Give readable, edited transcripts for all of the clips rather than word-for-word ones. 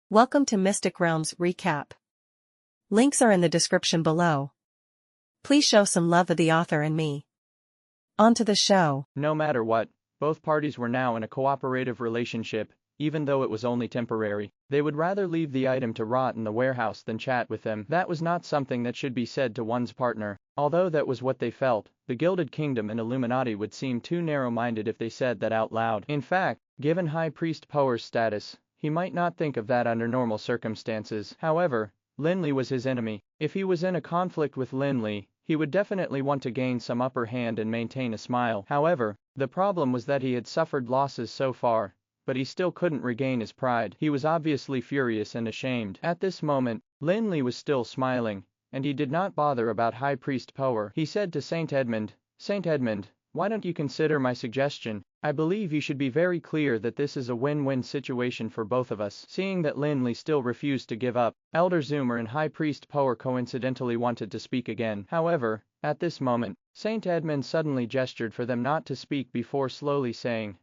Welcome to Mystic Realms Recap. Links are in the description below. Please show some love of the author and me. On to the show. No matter what, both parties were now in a cooperative relationship, even though it was only temporary. They would rather leave the item to rot in the warehouse than chat with them. That was not something that should be said to one's partner. Although that was what they felt, the Gilded Kingdom and Illuminati would seem too narrow-minded if they said that out loud. In fact, given High Priest Power's status, he might not think of that under normal circumstances. However, Lin Li was his enemy. If he was in a conflict with Lin Li, he would definitely want to gain some upper hand and maintain a smile. However, the problem was that he had suffered losses so far, but he still couldn't regain his pride. He was obviously furious and ashamed. At this moment, Lin Li was still smiling, and he did not bother about High Priest Power. He said to Saint Edmund, "Saint Edmund, why don't you consider my suggestion? I believe you should be very clear that this is a win-win situation for both of us." Seeing that Lin Li still refused to give up, Elder Zoomer and High Priest Power coincidentally wanted to speak again. However, at this moment, Saint Edmund suddenly gestured for them not to speak before slowly saying,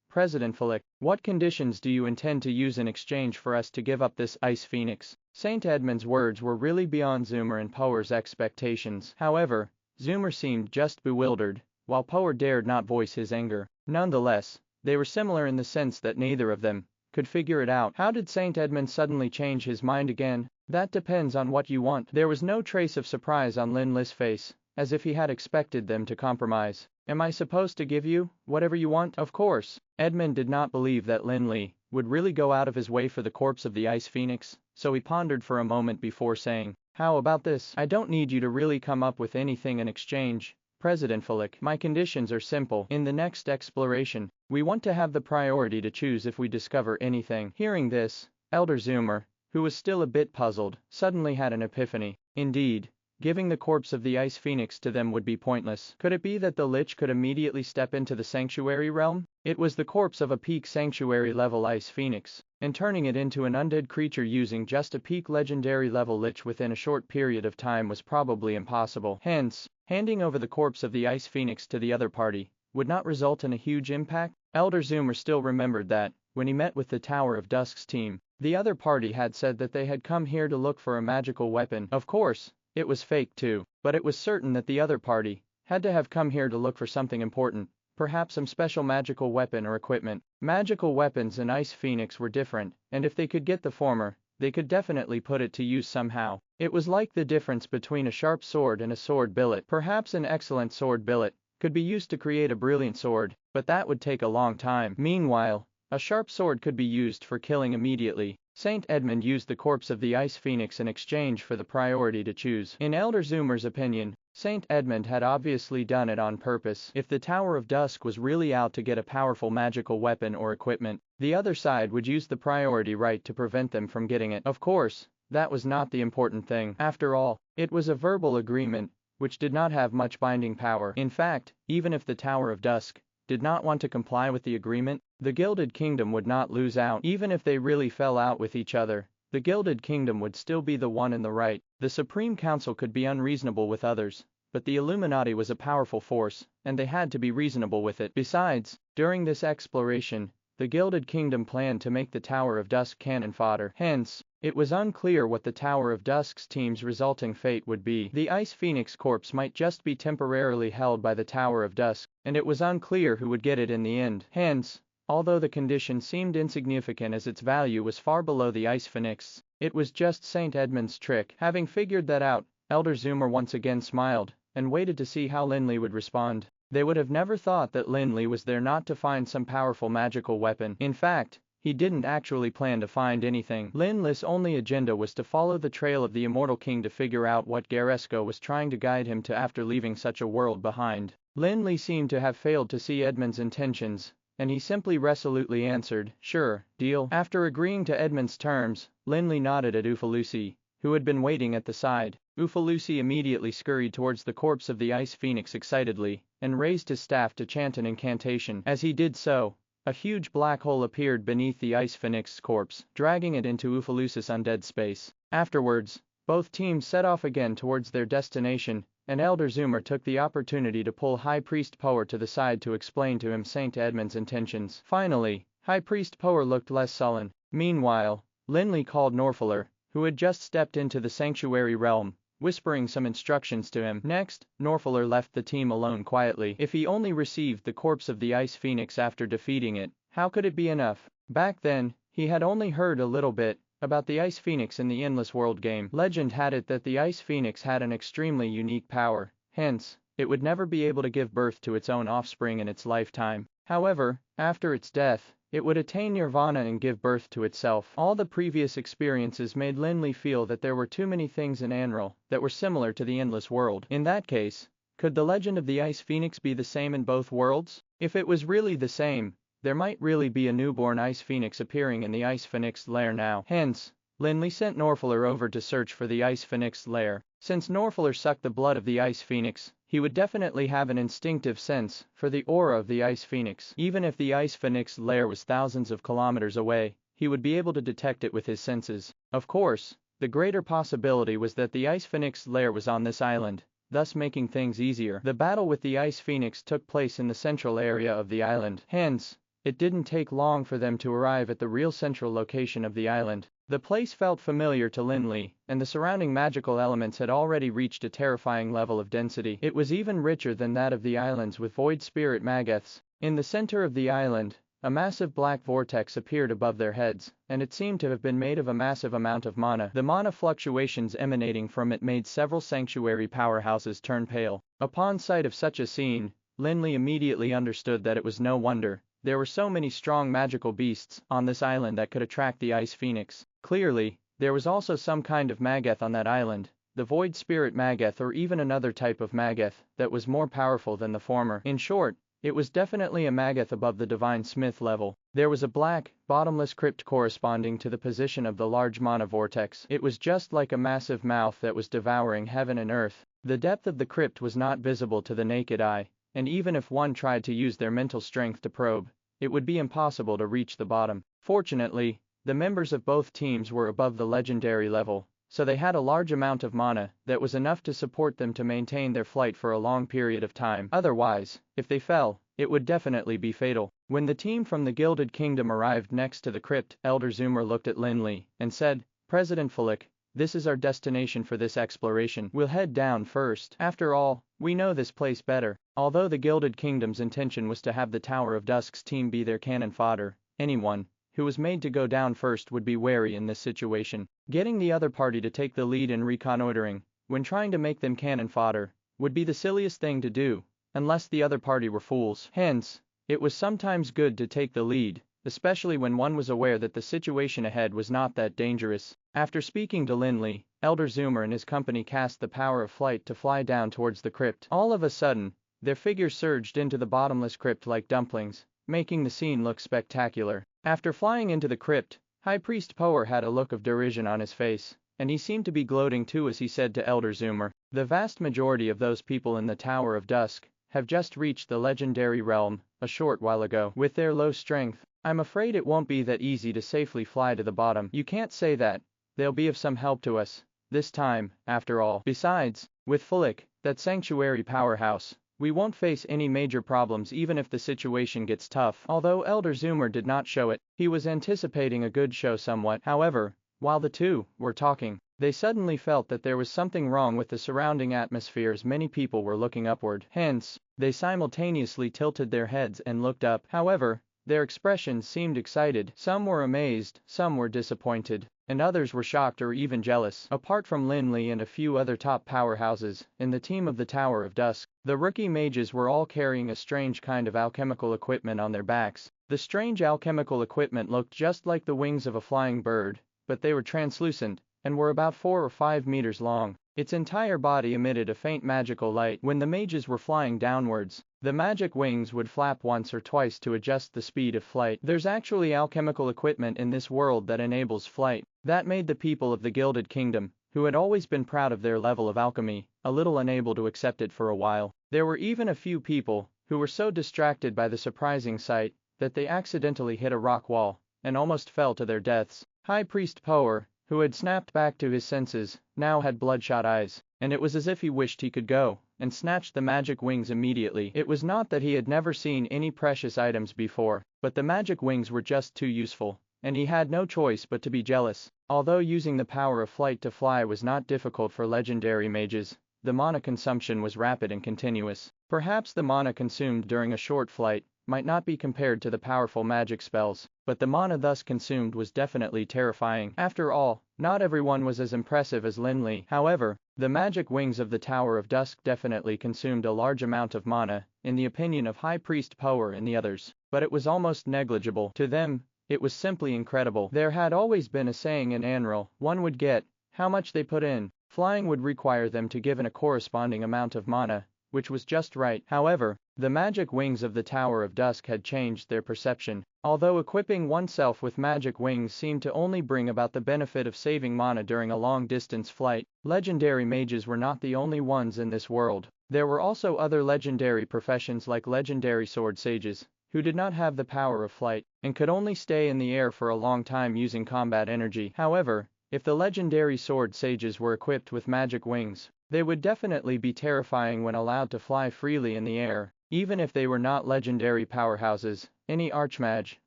President Flick, what conditions do you intend to use in exchange for us to give up this Ice Phoenix? Saint Edmund's words were really beyond Zoomer and Power's expectations. However, Zoomer seemed just bewildered, while Power dared not voice his anger. Nonetheless, they were similar in the sense that neither of them could figure it out. How did Saint Edmund suddenly change his mind again? That depends on what you want. There was no trace of surprise on Lin Li's face, as if he had expected them to compromise. Am I supposed to give you whatever you want? Of course. Edmund did not believe that Lin Li would really go out of his way for the corpse of the Ice Phoenix, so he pondered for a moment before saying, "How about this? I don't need you to really come up with anything in exchange, President Flick. My conditions are simple. In the next exploration, we want to have the priority to choose if we discover anything." Hearing this, Elder Zoomer, who was still a bit puzzled, suddenly had an epiphany. Indeed, giving the corpse of the Ice Phoenix to them would be pointless. Could it be that the Lich could immediately step into the Sanctuary realm? It was the corpse of a peak Sanctuary level Ice Phoenix, and turning it into an undead creature using just a peak legendary level Lich within a short period of time was probably impossible. Hence, handing over the corpse of the Ice Phoenix to the other party would not result in a huge impact. Elder Zoomer still remembered that, when he met with the Tower of Dusk's team, the other party had said that they had come here to look for a magical weapon. Of course, it was fake too, but it was certain that the other party had to have come here to look for something important, perhaps some special magical weapon or equipment. Magical weapons and Ice Phoenix were different, and if they could get the former, they could definitely put it to use somehow. It was like the difference between a sharp sword and a sword billet. Perhaps an excellent sword billet could be used to create a brilliant sword, but that would take a long time. Meanwhile, a sharp sword could be used for killing immediately. Saint Edmund used the corpse of the Ice Phoenix in exchange for the priority to choose. In Elder Zoomer's opinion, Saint Edmund had obviously done it on purpose. If the Tower of Dusk was really out to get a powerful magical weapon or equipment, the other side would use the priority right to prevent them from getting it. Of course, that was not the important thing. After all, it was a verbal agreement, which did not have much binding power. In fact, even if the Tower of Dusk did not want to comply with the agreement, the Gilded Kingdom would not lose out. Even if they really fell out with each other, the Gilded Kingdom would still be the one in the right. The Supreme Council could be unreasonable with others, but the Illuminati was a powerful force, and they had to be reasonable with it. Besides, during this exploration, the Gilded Kingdom planned to make the Tower of Dusk cannon fodder. Hence, it was unclear what the Tower of Dusk's team's resulting fate would be. The Ice Phoenix corpse might just be temporarily held by the Tower of Dusk, and it was unclear who would get it in the end. Hence, although the condition seemed insignificant as its value was far below the Ice Phoenix, it was just Saint Edmund's trick. Having figured that out, Elder Zoomer once again smiled, and waited to see how Lin Li would respond. They would have never thought that Lin Li was there not to find some powerful magical weapon. In fact, he didn't actually plan to find anything. Lin Li's only agenda was to follow the trail of the Immortal King to figure out what Garesco was trying to guide him to after leaving such a world behind. Lin Li seemed to have failed to see Edmund's intentions, and he simply resolutely answered, "Sure, deal." After agreeing to Edmund's terms, Lin Li nodded at Ufalusi, who had been waiting at the side. Ufalusi immediately scurried towards the corpse of the Ice Phoenix excitedly, and raised his staff to chant an incantation. As he did so, a huge black hole appeared beneath the Ice Phoenix's corpse, dragging it into Ufalusis' undead space. Afterwards, both teams set off again towards their destination, and Elder Zoomer took the opportunity to pull High Priest Power to the side to explain to him Saint Edmund's intentions. Finally, High Priest Power looked less sullen. Meanwhile, Lin Li called Norfaller, who had just stepped into the sanctuary realm, whispering some instructions to him. Next, Norfaller left the team alone quietly. If he only received the corpse of the Ice Phoenix after defeating it, how could it be enough? Back then, he had only heard a little bit about the Ice Phoenix in the Endless World game. Legend had it that the Ice Phoenix had an extremely unique power, hence, it would never be able to give birth to its own offspring in its lifetime. However, after its death, it would attain nirvana and give birth to itself. All the previous experiences made Lin Li feel that there were too many things in Anral that were similar to the Endless World. In that case, could the legend of the Ice Phoenix be the same in both worlds? If it was really the same, there might really be a newborn Ice Phoenix appearing in the Ice Phoenix lair now. Hence, Lin Li sent Norfaller over to search for the Ice Phoenix lair. Since Norfaller sucked the blood of the Ice Phoenix, he would definitely have an instinctive sense for the aura of the Ice Phoenix. Even if the Ice Phoenix lair was thousands of kilometers away, he would be able to detect it with his senses. Of course, the greater possibility was that the Ice Phoenix lair was on this island, thus making things easier. The battle with the Ice Phoenix took place in the central area of the island. Hence, it didn't take long for them to arrive at the real central location of the island. The place felt familiar to Lin Li, and the surrounding magical elements had already reached a terrifying level of density. It was even richer than that of the islands with void spirit mageths. In the center of the island, a massive black vortex appeared above their heads, and it seemed to have been made of a massive amount of mana. The mana fluctuations emanating from it made several sanctuary powerhouses turn pale. Upon sight of such a scene, Lin Li immediately understood that it was no wonder there were so many strong magical beasts on this island that could attract the Ice Phoenix. Clearly, there was also some kind of mageth on that island, the Void Spirit Mageth or even another type of mageth that was more powerful than the former. In short, it was definitely a mageth above the Divine Smith level. There was a black, bottomless crypt corresponding to the position of the large mana vortex. It was just like a massive mouth that was devouring heaven and earth. The depth of the crypt was not visible to the naked eye, and even if one tried to use their mental strength to probe, it would be impossible to reach the bottom. Fortunately, the members of both teams were above the legendary level, so they had a large amount of mana that was enough to support them to maintain their flight for a long period of time. Otherwise, if they fell, it would definitely be fatal. When the team from the Gilded Kingdom arrived next to the crypt, Elder Zoomer looked at Lin Li and said, "President Fulik, this is our destination for this exploration. We'll head down first. After all, we know this place better." Although the Gilded Kingdom's intention was to have the Tower of Dusk's team be their cannon fodder, anyone who was made to go down first would be wary in this situation. Getting the other party to take the lead in reconnoitering, when trying to make them cannon fodder, would be the silliest thing to do, unless the other party were fools. Hence, it was sometimes good to take the lead, especially when one was aware that the situation ahead was not that dangerous. After speaking to Lin Li, Elder Zoomer and his company cast the power of flight to fly down towards the crypt. All of a sudden, their figures surged into the bottomless crypt like dumplings, making the scene look spectacular. After flying into the crypt, High Priest Power had a look of derision on his face, and he seemed to be gloating too as he said to Elder Zoomer, "The vast majority of those people in the Tower of Dusk have just reached the legendary realm a short while ago. With their low strength, I'm afraid it won't be that easy to safely fly to the bottom." "You can't say that. They'll be of some help to us this time, after all. Besides, with Fulik, that sanctuary powerhouse, we won't face any major problems even if the situation gets tough." Although Elder Zoomer did not show it, he was anticipating a good show somewhat. However, while the two were talking, they suddenly felt that there was something wrong with the surrounding atmosphere as many people were looking upward. Hence, they simultaneously tilted their heads and looked up. However, their expressions seemed excited. Some were amazed, some were disappointed, and others were shocked or even jealous. Apart from Lin Li and a few other top powerhouses in the team of the Tower of Dusk, the rookie mages were all carrying a strange kind of alchemical equipment on their backs. The strange alchemical equipment looked just like the wings of a flying bird, but they were translucent and were about 4 or 5 meters long. Its entire body emitted a faint magical light. When the mages were flying downwards, the magic wings would flap once or twice to adjust the speed of flight. There's actually alchemical equipment in this world that enables flight. That made the people of the Gilded Kingdom, who had always been proud of their level of alchemy, a little unable to accept it for a while. There were even a few people who were so distracted by the surprising sight that they accidentally hit a rock wall and almost fell to their deaths. High Priest Power, who had snapped back to his senses, now had bloodshot eyes, and it was as if he wished he could go and snatch the magic wings immediately. It was not that he had never seen any precious items before, but the magic wings were just too useful. and he had no choice but to be jealous. Although using the power of flight to fly was not difficult for legendary mages, the mana consumption was rapid and continuous. Perhaps the mana consumed during a short flight might not be compared to the powerful magic spells, but the mana thus consumed was definitely terrifying. After all, not everyone was as impressive as Lin Li. However, the magic wings of the Tower of Dusk definitely consumed a large amount of mana, in the opinion of High Priest Power and the others, but it was almost negligible. To them, it was simply incredible. There had always been a saying in Anral, one would get how much they put in. Flying would require them to give in a corresponding amount of mana, which was just right. However, the magic wings of the Tower of Dusk had changed their perception. Although equipping oneself with magic wings seemed to only bring about the benefit of saving mana during a long-distance flight, legendary mages were not the only ones in this world. There were also other legendary professions like legendary sword sages, who did not have the power of flight, and could only stay in the air for a long time using combat energy. However, if the legendary sword sages were equipped with magic wings, they would definitely be terrifying when allowed to fly freely in the air. Even if they were not legendary powerhouses, any archmage,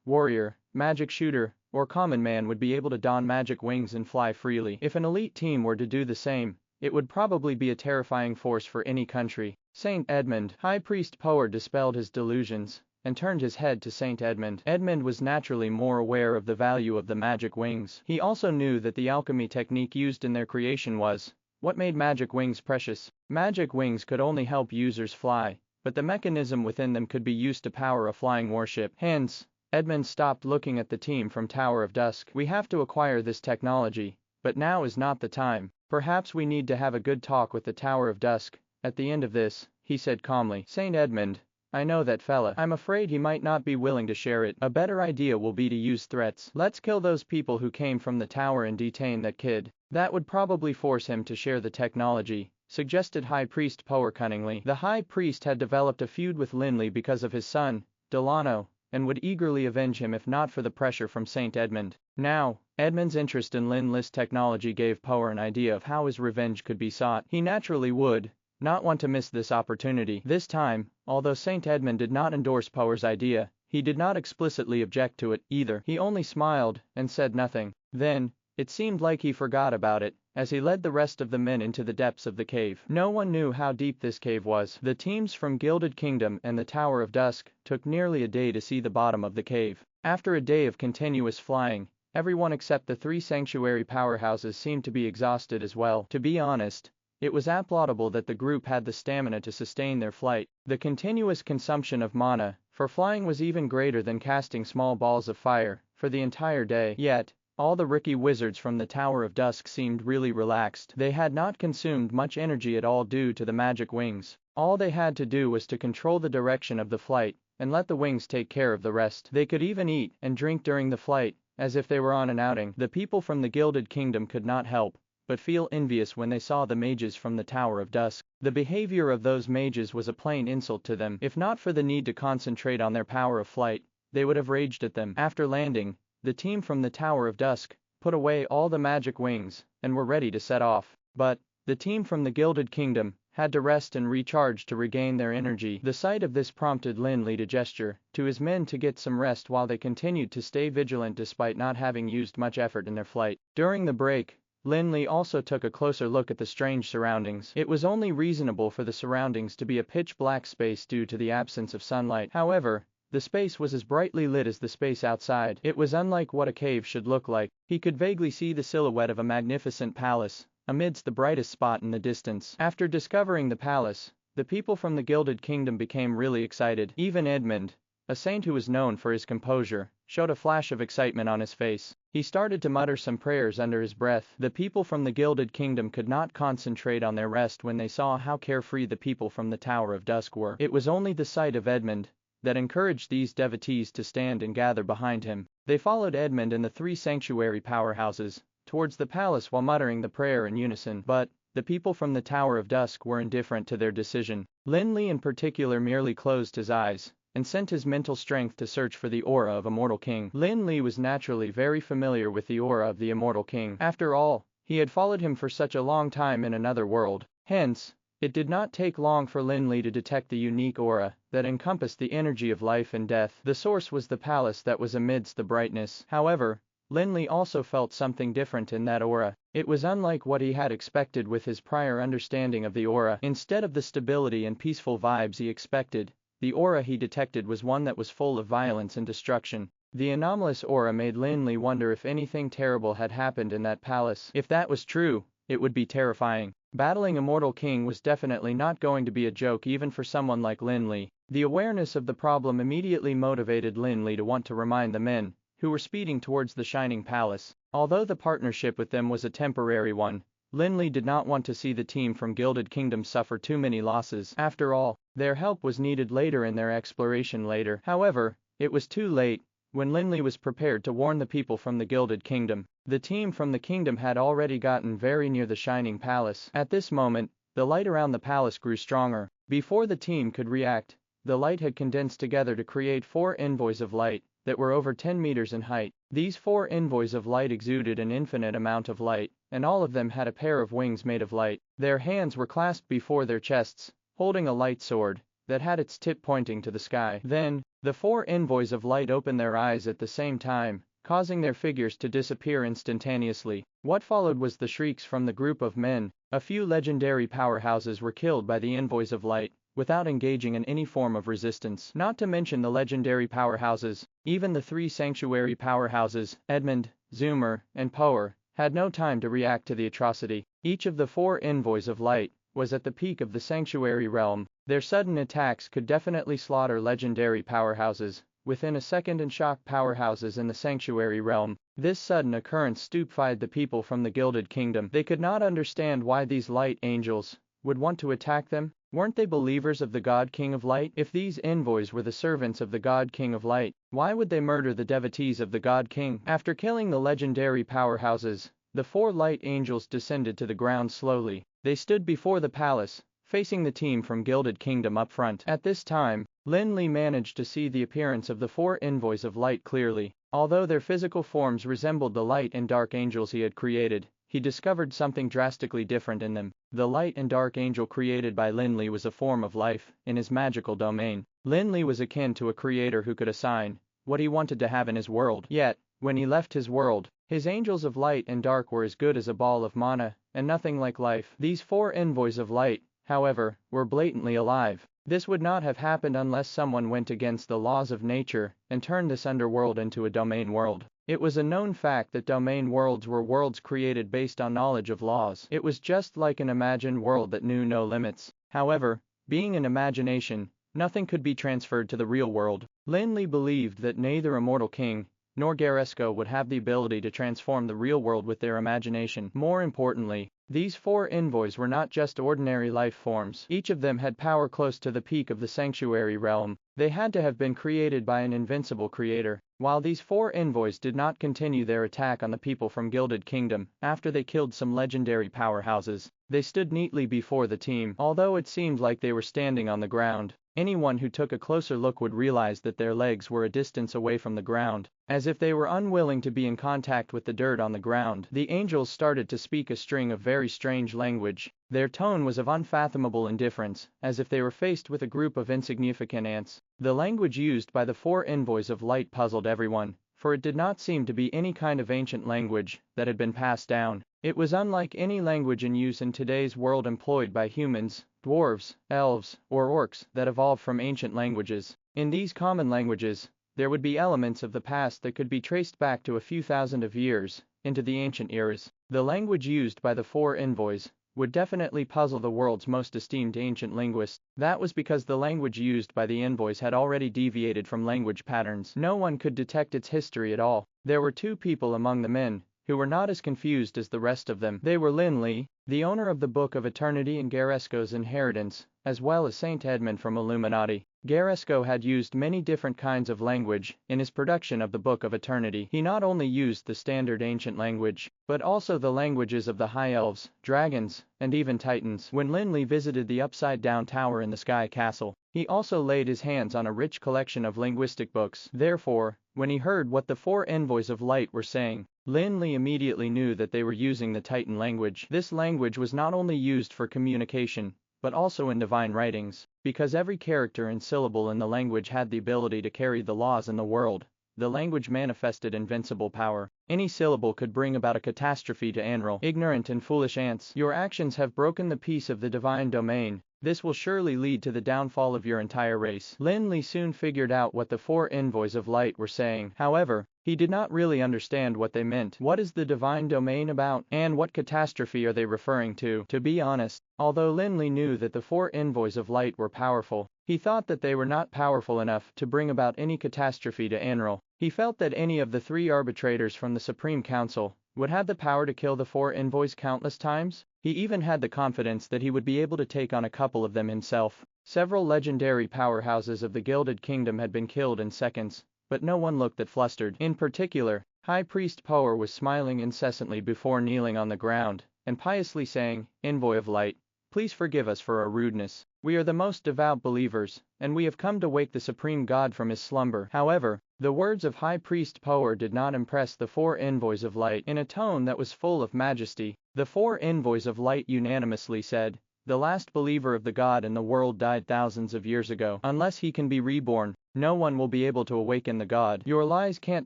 warrior, magic shooter, or common man would be able to don magic wings and fly freely. If an elite team were to do the same, it would probably be a terrifying force for any country. Saint Edmund, High Priest Power, dispelled his delusions and turned his head to Saint Edmund. Edmund was naturally more aware of the value of the magic wings. He also knew that the alchemy technique used in their creation was what made magic wings precious. Magic wings could only help users fly, but the mechanism within them could be used to power a flying warship. Hence, Edmund stopped looking at the team from Tower of Dusk. We have to acquire this technology, but now is not the time. Perhaps we need to have a good talk with the Tower of Dusk. At the end of this, he said calmly, Saint Edmund, I know that fella. I'm afraid he might not be willing to share it. A better idea will be to use threats. Let's kill those people who came from the tower and detain that kid. That would probably force him to share the technology, suggested High Priest Power cunningly. The High Priest had developed a feud with Lin Li because of his son, Delano, and would eagerly avenge him if not for the pressure from Saint Edmund. Now, Edmund's interest in Lin Li's technology gave Power an idea of how his revenge could be sought. He naturally would not want to miss this opportunity. This time, although Saint Edmund did not endorse Power's idea, he did not explicitly object to it either. He only smiled and said nothing. Then, it seemed like he forgot about it, as he led the rest of the men into the depths of the cave. No one knew how deep this cave was. The teams from Gilded Kingdom and the Tower of Dusk took nearly a day to see the bottom of the cave. After a day of continuous flying, everyone except the three sanctuary powerhouses seemed to be exhausted as well. To be honest, it was applaudable that the group had the stamina to sustain their flight. The continuous consumption of mana for flying was even greater than casting small balls of fire for the entire day. Yet, all the rookie wizards from the Tower of Dusk seemed really relaxed. They had not consumed much energy at all due to the magic wings. All they had to do was to control the direction of the flight and let the wings take care of the rest. They could even eat and drink during the flight, as if they were on an outing. The people from the Gilded Kingdom could not help but feel envious when they saw the mages from the Tower of Dusk. The behavior of those mages was a plain insult to them. If not for the need to concentrate on their power of flight, they would have raged at them. After landing, the team from the Tower of Dusk put away all the magic wings and were ready to set off. But the team from the Gilded Kingdom had to rest and recharge to regain their energy. The sight of this prompted Lin Li to gesture to his men to get some rest while they continued to stay vigilant despite not having used much effort in their flight. During the break, Lin Li also took a closer look at the strange surroundings. It was only reasonable for the surroundings to be a pitch-black space due to the absence of sunlight. However, the space was as brightly lit as the space outside. It was unlike what a cave should look like. He could vaguely see the silhouette of a magnificent palace amidst the brightest spot in the distance. After discovering the palace, the people from the Gilded Kingdom became really excited. Even Edmund, a saint who was known for his composure, showed a flash of excitement on his face. He started to mutter some prayers under his breath. The people from the Gilded Kingdom could not concentrate on their rest when they saw how carefree the people from the Tower of Dusk were. It was only the sight of Edmund that encouraged these devotees to stand and gather behind him. They followed Edmund and the three sanctuary powerhouses towards the palace while muttering the prayer in unison. But the people from the Tower of Dusk were indifferent to their decision. Lin Li in particular merely closed his eyes and sent his mental strength to search for the aura of Immortal King. Lin Li was naturally very familiar with the aura of the Immortal King. After all, he had followed him for such a long time in another world. Hence, It did not take long for Lin Li to detect the unique aura that encompassed the energy of life and death. The source was the palace that was amidst the brightness. However, Lin Li also felt something different in that aura. It was unlike what he had expected with his prior understanding of the aura. Instead of the stability and peaceful vibes he expected, the aura he detected was one that was full of violence and destruction. The anomalous aura made Lin Li wonder if anything terrible had happened in that palace. If that was true, it would be terrifying. Battling a mortal king was definitely not going to be a joke even for someone like Lin Li. The awareness of the problem immediately motivated Lin Li to want to remind the men, who were speeding towards the Shining Palace. Although the partnership with them was a temporary one, Lin Li did not want to see the team from Gilded Kingdom suffer too many losses. After all, their help was needed later in their exploration later. However, it was too late. When Lin Li was prepared to warn the people from the Gilded Kingdom, the team from the kingdom had already gotten very near the Shining Palace. At this moment, the light around the palace grew stronger. Before the team could react, the light had condensed together to create 4 envoys of light that were over 10 meters in height. These 4 envoys of light exuded an infinite amount of light, and all of them had a pair of wings made of light. Their hands were clasped before their chests, holding a light sword that had its tip pointing to the sky. Then, the 4 envoys of light opened their eyes at the same time, causing their figures to disappear instantaneously. What followed was the shrieks from the group of men. A few legendary powerhouses were killed by the envoys of light, without engaging in any form of resistance. Not to mention the legendary powerhouses, even the 3 sanctuary powerhouses, Edmund, Zoomer, and Power, had no time to react to the atrocity. Each of the 4 envoys of light was at the peak of the sanctuary realm. Their sudden attacks could definitely slaughter legendary powerhouses within a second and shock powerhouses in the sanctuary realm. This sudden occurrence stupefied the people from the Gilded Kingdom. They could not understand why these light angels would want to attack them. Weren't they believers of the God King of Light? If these envoys were the servants of the God King of Light, why would they murder the devotees of the God King? After killing the legendary powerhouses, the 4 light angels descended to the ground slowly. They stood before the palace, facing the team from Gilded Kingdom up front. At this time, Lin Li managed to see the appearance of the 4 envoys of light clearly. Although their physical forms resembled the light and dark angels he had created, he discovered something drastically different in them. The light and dark angel created by Lin Li was a form of life in his magical domain. Lin Li was akin to a creator who could assign what he wanted to have in his world. Yet, when he left his world, his angels of light and dark were as good as a ball of mana, and nothing like life. These 4 envoys of light, however, were blatantly alive. This would not have happened unless someone went against the laws of nature and turned this underworld into a domain world. It was a known fact that domain worlds were worlds created based on knowledge of laws. It was just like an imagined world that knew no limits. However, being an imagination, nothing could be transferred to the real world. Lin Li believed that neither a mortal king nor Garesco would have the ability to transform the real world with their imagination. More importantly, these 4 envoys were not just ordinary life forms. Each of them had power close to the peak of the sanctuary realm. They had to have been created by an invincible creator. While these 4 envoys did not continue their attack on the people from Gilded Kingdom, after they killed some legendary powerhouses, they stood neatly before the team. Although it seemed like they were standing on the ground, anyone who took a closer look would realize that their legs were a distance away from the ground. As if they were unwilling to be in contact with the dirt on the ground, the angels started to speak a string of very strange language. Their tone was of unfathomable indifference, as if they were faced with a group of insignificant ants. The language used by the 4 envoys of light puzzled everyone, for it did not seem to be any kind of ancient language that had been passed down. It was unlike any language in use in today's world employed by humans, dwarves, elves, or orcs that evolved from ancient languages. In these common languages, there would be elements of the past that could be traced back to a few thousand of years, into the ancient eras. The language used by the 4 envoys would definitely puzzle the world's most esteemed ancient linguists. That was because the language used by the envoys had already deviated from language patterns. No one could detect its history at all. There were 2 people among the men who were not as confused as the rest of them. They were Lin Li, the owner of the Book of Eternity and Garesco's inheritance, as well as Saint Edmund from Illuminati. Garesco had used many different kinds of language in his production of the Book of Eternity. He not only used the standard ancient language, but also the languages of the High Elves, dragons, and even Titans. When Lin Li visited the upside-down tower in the Sky Castle, he also laid his hands on a rich collection of linguistic books. Therefore, when he heard what the 4 envoys of light were saying, Lin Li immediately knew that they were using the Titan language. This language was not only used for communication, but also in divine writings, because every character and syllable in the language had the ability to carry the laws in the world. The language manifested invincible power. Any syllable could bring about a catastrophe to Anral. Ignorant and foolish ants, your actions have broken the peace of the divine domain. This will surely lead to the downfall of your entire race. Lin Li soon figured out what the four envoys of light were saying. However, he did not really understand what they meant. What is the divine domain about, and what catastrophe are they referring to? To be honest, although Lin Li knew that the four envoys of light were powerful, he thought that they were not powerful enough to bring about any catastrophe to Anral. He felt that any of the three arbitrators from the Supreme Council would have the power to kill the four envoys countless times. He even had the confidence that he would be able to take on a couple of them himself. Several legendary powerhouses of the Gilded Kingdom had been killed in seconds, but no one looked that flustered. In particular, High Priest Power was smiling incessantly before kneeling on the ground, and piously saying, "Envoy of Light, please forgive us for our rudeness. We are the most devout believers, and we have come to wake the Supreme God from his slumber." However, the words of High Priest Power did not impress the four envoys of light. In a tone that was full of majesty, the four envoys of light unanimously said, "The last believer of the God in the world died thousands of years ago. Unless he can be reborn, no one will be able to awaken the God. Your lies can't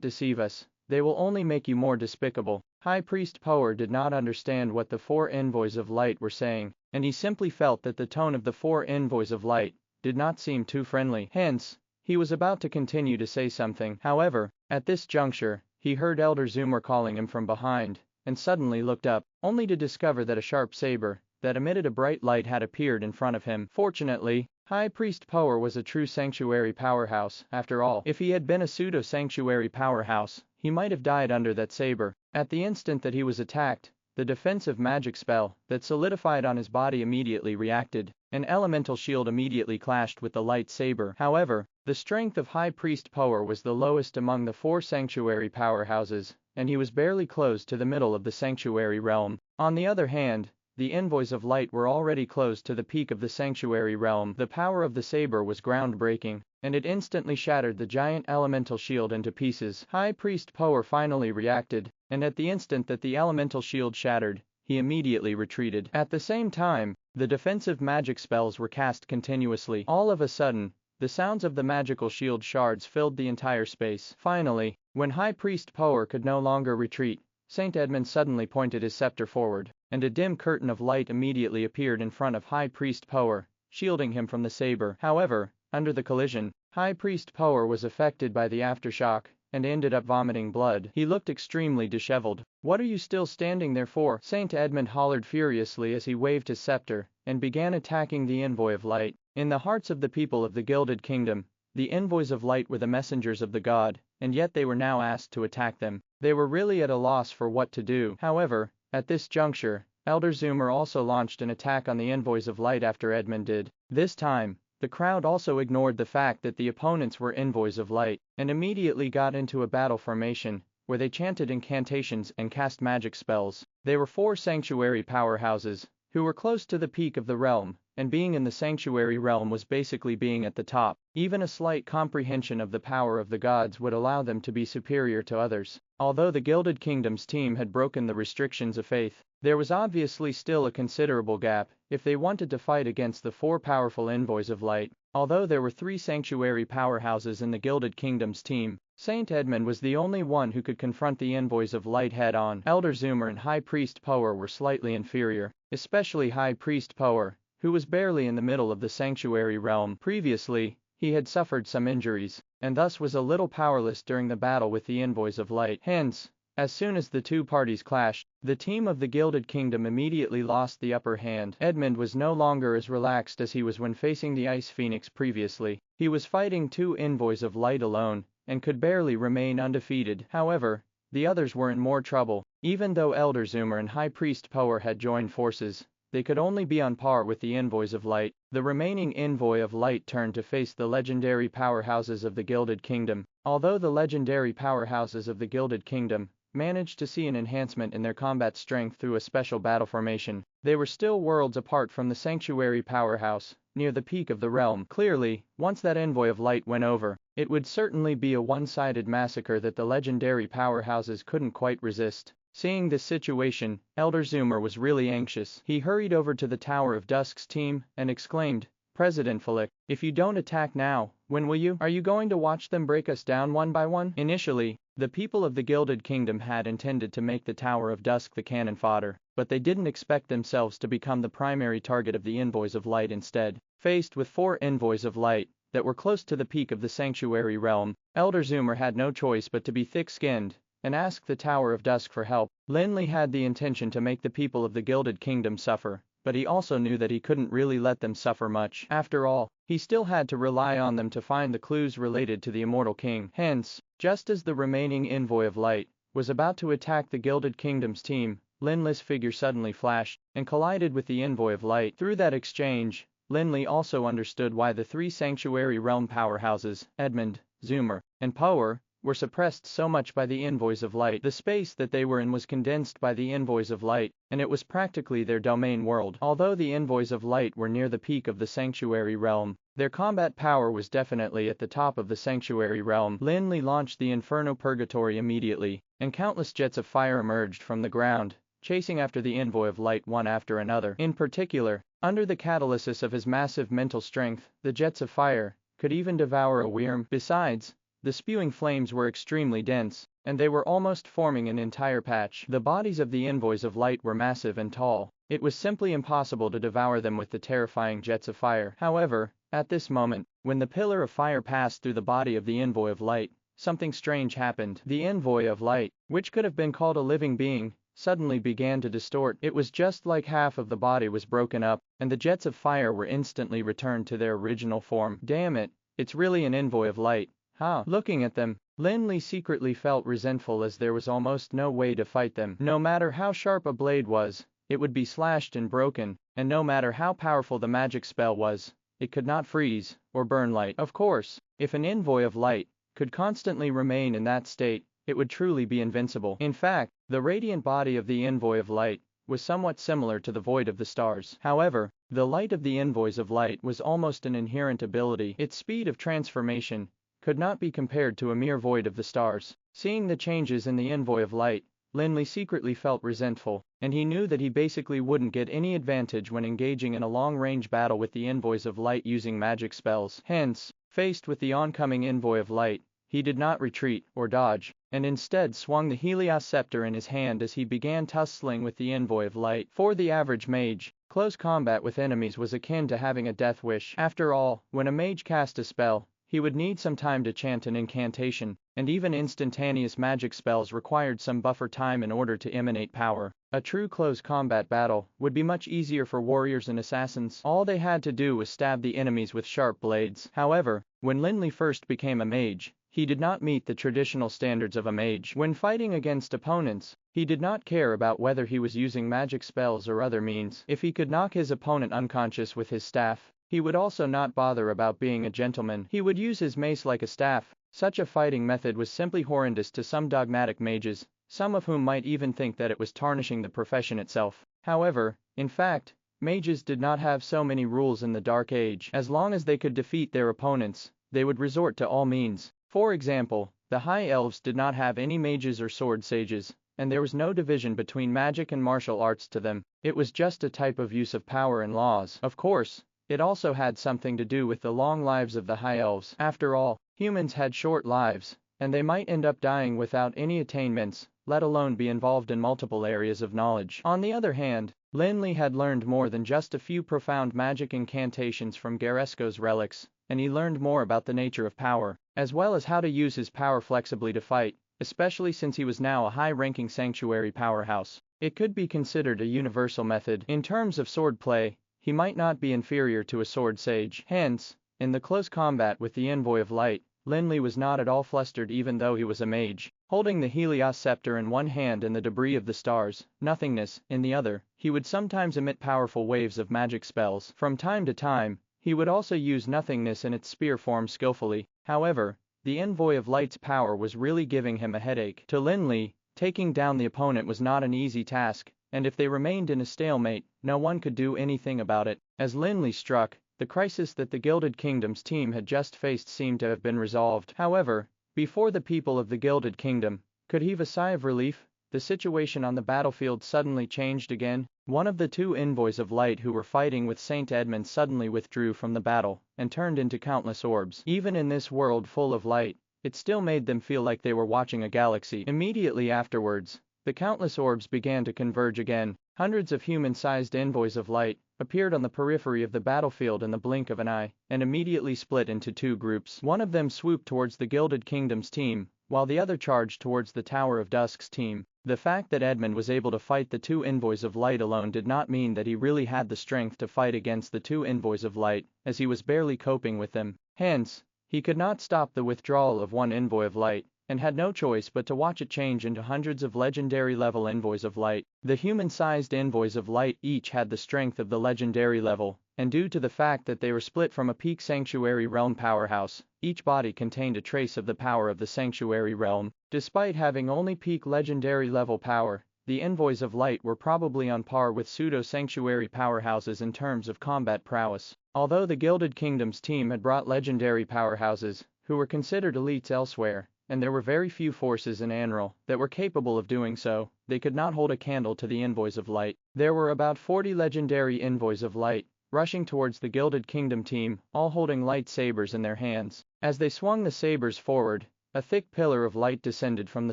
deceive us. They will only make you more despicable." High Priest Power did not understand what the four envoys of light were saying, and he simply felt that the tone of the four envoys of light did not seem too friendly. Hence, he was about to continue to say something. However, at this juncture, he heard Elder Zoomer calling him from behind, and suddenly looked up, only to discover that a sharp saber that emitted a bright light had appeared in front of him. Fortunately, High Priest Power was a true sanctuary powerhouse. After all, if he had been a pseudo-sanctuary powerhouse, he might have died under that saber. At the instant that he was attacked, the defensive magic spell that solidified on his body immediately reacted. An elemental shield immediately clashed with the light saber. However, the strength of High Priest Power was the lowest among the four sanctuary powerhouses, and he was barely close to the middle of the sanctuary realm. On the other hand, the envoys of light were already close to the peak of the sanctuary realm. The power of the saber was groundbreaking, and it instantly shattered the giant elemental shield into pieces. High Priest Power finally reacted, and at the instant that the elemental shield shattered, he immediately retreated. At the same time, the defensive magic spells were cast continuously. All of a sudden, the sounds of the magical shield shards filled the entire space. Finally, when High Priest Power could no longer retreat, Saint Edmund suddenly pointed his scepter forward, and a dim curtain of light immediately appeared in front of High Priest Power, shielding him from the saber. However, under the collision, High Priest Power was affected by the aftershock, and ended up vomiting blood. He looked extremely disheveled. "What are you still standing there for?" Saint Edmund hollered furiously as he waved his scepter, and began attacking the envoy of light. In the hearts of the people of the Gilded Kingdom, the envoys of light were the messengers of the god, and yet they were now asked to attack them. They were really at a loss for what to do. However, at this juncture, Elder Zoomer also launched an attack on the envoys of light after Edmund did. This time, the crowd also ignored the fact that the opponents were envoys of light, and immediately got into a battle formation, where they chanted incantations and cast magic spells. They were four sanctuary powerhouses, who were close to the peak of the realm, and being in the sanctuary realm was basically being at the top. Even a slight comprehension of the power of the gods would allow them to be superior to others. Although the Gilded Kingdom's team had broken the restrictions of faith, there was obviously still a considerable gap if they wanted to fight against the four powerful envoys of light. Although there were three sanctuary powerhouses in the Gilded Kingdom's team, Saint Edmund was the only one who could confront the envoys of light head-on. Elder Zoomer and High Priest Power were slightly inferior, especially High Priest Power, who was barely in the middle of the sanctuary realm. Previously, he had suffered some injuries, and thus was a little powerless during the battle with the envoys of light. Hence, as soon as the two parties clashed, the team of the Gilded Kingdom immediately lost the upper hand. Edmund was no longer as relaxed as he was when facing the Ice Phoenix previously. He was fighting two envoys of light alone, and could barely remain undefeated. However, the others were in more trouble. Even though Elder Zoomer and High Priest Power had joined forces, they could only be on par with the envoys of light. The remaining envoy of light turned to face the legendary powerhouses of the Gilded Kingdom. Although the legendary powerhouses of the Gilded Kingdom managed to see an enhancement in their combat strength through a special battle formation, they were still worlds apart from the sanctuary powerhouse, near the peak of the realm. Clearly, once that envoy of light went over, it would certainly be a one-sided massacre that the legendary powerhouses couldn't quite resist. Seeing this situation, Elder Zoomer was really anxious. He hurried over to the Tower of Dusk's team and exclaimed, "President Flick, if you don't attack now, when will you? Are you going to watch them break us down one by one?" Initially, the people of the Gilded Kingdom had intended to make the Tower of Dusk the cannon fodder, but they didn't expect themselves to become the primary target of the Envoys of Light instead. Faced with 4 Envoys of Light that were close to the peak of the Sanctuary Realm, Elder Zoomer had no choice but to be thick-skinned and ask the Tower of Dusk for help. Lin Li had the intention to make the people of the Gilded Kingdom suffer, but he also knew that he couldn't really let them suffer much. After all, he still had to rely on them to find the clues related to the Immortal King. Hence, just as the remaining Envoy of Light was about to attack the Gilded Kingdom's team, Lin Li's figure suddenly flashed and collided with the Envoy of Light. Through that exchange, Lin Li also understood why the 3 Sanctuary Realm powerhouses, Edmund, Zoomer, and Power, were suppressed so much by the Envoys of Light. The space that they were in was condensed by the Envoys of Light, and it was practically their domain world. Although the Envoys of Light were near the peak of the Sanctuary Realm, their combat power was definitely at the top of the Sanctuary Realm. Lin Li launched the Inferno Purgatory immediately, and countless jets of fire emerged from the ground, chasing after the Envoy of Light one after another. In particular, under the catalysis of his massive mental strength, the jets of fire could even devour a worm. Besides, the spewing flames were extremely dense, and they were almost forming an entire patch. The bodies of the Envoys of Light were massive and tall. It was simply impossible to devour them with the terrifying jets of fire. However, at this moment, when the pillar of fire passed through the body of the Envoy of Light, something strange happened. The Envoy of Light, which could have been called a living being, suddenly began to distort. It was just like half of the body was broken up, and the jets of fire were instantly returned to their original form. Damn it, it's really an Envoy of Light. Huh. Looking at them, Lin Li secretly felt resentful as there was almost no way to fight them. No matter how sharp a blade was, it would be slashed and broken, and no matter how powerful the magic spell was, it could not freeze or burn light. Of course, if an Envoy of Light could constantly remain in that state, it would truly be invincible. In fact, the radiant body of the Envoy of Light was somewhat similar to the void of the stars. However, the light of the Envoys of Light was almost an inherent ability. Its speed of transformation could not be compared to a mere void of the stars. Seeing the changes in the Envoy of Light, Lin Li secretly felt resentful, and he knew that he basically wouldn't get any advantage when engaging in a long-range battle with the Envoys of Light using magic spells. Hence, faced with the oncoming Envoy of Light, he did not retreat or dodge, and instead swung the Helios scepter in his hand as he began tussling with the Envoy of Light. For the average mage, close combat with enemies was akin to having a death wish. After all, when a mage cast a spell, he would need some time to chant an incantation, and even instantaneous magic spells required some buffer time in order to emanate power. A true close combat battle would be much easier for warriors and assassins. All they had to do was stab the enemies with sharp blades. However, when Lin Li first became a mage, he did not meet the traditional standards of a mage. When fighting against opponents, he did not care about whether he was using magic spells or other means. If he could knock his opponent unconscious with his staff, he would also not bother about being a gentleman. He would use his mace like a staff. Such a fighting method was simply horrendous to some dogmatic mages, some of whom might even think that it was tarnishing the profession itself. However, in fact, mages did not have so many rules in the Dark Age. As long as they could defeat their opponents, they would resort to all means. For example, the High Elves did not have any mages or sword sages, and there was no division between magic and martial arts to them. It was just a type of use of power and laws. Of course, it also had something to do with the long lives of the High Elves. After all, humans had short lives, and they might end up dying without any attainments, let alone be involved in multiple areas of knowledge. On the other hand, Lin Li had learned more than just a few profound magic incantations from Garesco's relics, and he learned more about the nature of power, as well as how to use his power flexibly to fight, especially since he was now a high-ranking sanctuary powerhouse. It could be considered a universal method. In terms of swordplay, he might not be inferior to a sword sage. Hence, in the close combat with the Envoy of Light, Lin Li was not at all flustered even though he was a mage. Holding the Helios scepter in one hand and the debris of the stars, nothingness, in the other, he would sometimes emit powerful waves of magic spells. From time to time, he would also use nothingness in its spear form skillfully. However, the Envoy of Light's power was really giving him a headache. To Lin Li, taking down the opponent was not an easy task, and if they remained in a stalemate, no one could do anything about it. As Lin Li struck, the crisis that the Gilded Kingdom's team had just faced seemed to have been resolved. However, before the people of the Gilded Kingdom could heave a sigh of relief, the situation on the battlefield suddenly changed again. One of the two envoys of light who were fighting with Saint Edmund suddenly withdrew from the battle and turned into countless orbs. Even in this world full of light, it still made them feel like they were watching a galaxy. Immediately afterwards, the countless orbs began to converge again. Hundreds of human-sized envoys of light appeared on the periphery of the battlefield in the blink of an eye, and immediately split into two groups. One of them swooped towards the Gilded Kingdom's team, while the other charged towards the Tower of Dusk's team. The fact that Edmund was able to fight the two envoys of light alone did not mean that he really had the strength to fight against the two envoys of light, as he was barely coping with them. Hence, he could not stop the withdrawal of one envoy of light, and had no choice but to watch it change into hundreds of legendary-level envoys of light. The human-sized envoys of light each had the strength of the legendary level, and due to the fact that they were split from a peak sanctuary realm powerhouse, each body contained a trace of the power of the sanctuary realm. Despite having only peak legendary level power, the envoys of light were probably on par with pseudo-sanctuary powerhouses in terms of combat prowess. Although the Gilded Kingdom's team had brought legendary powerhouses, who were considered elites elsewhere, and there were very few forces in Anral that were capable of doing so, they could not hold a candle to the envoys of light. There were about 40 legendary envoys of light rushing towards the Gilded Kingdom team, all holding light sabers in their hands. As they swung the sabers forward, a thick pillar of light descended from the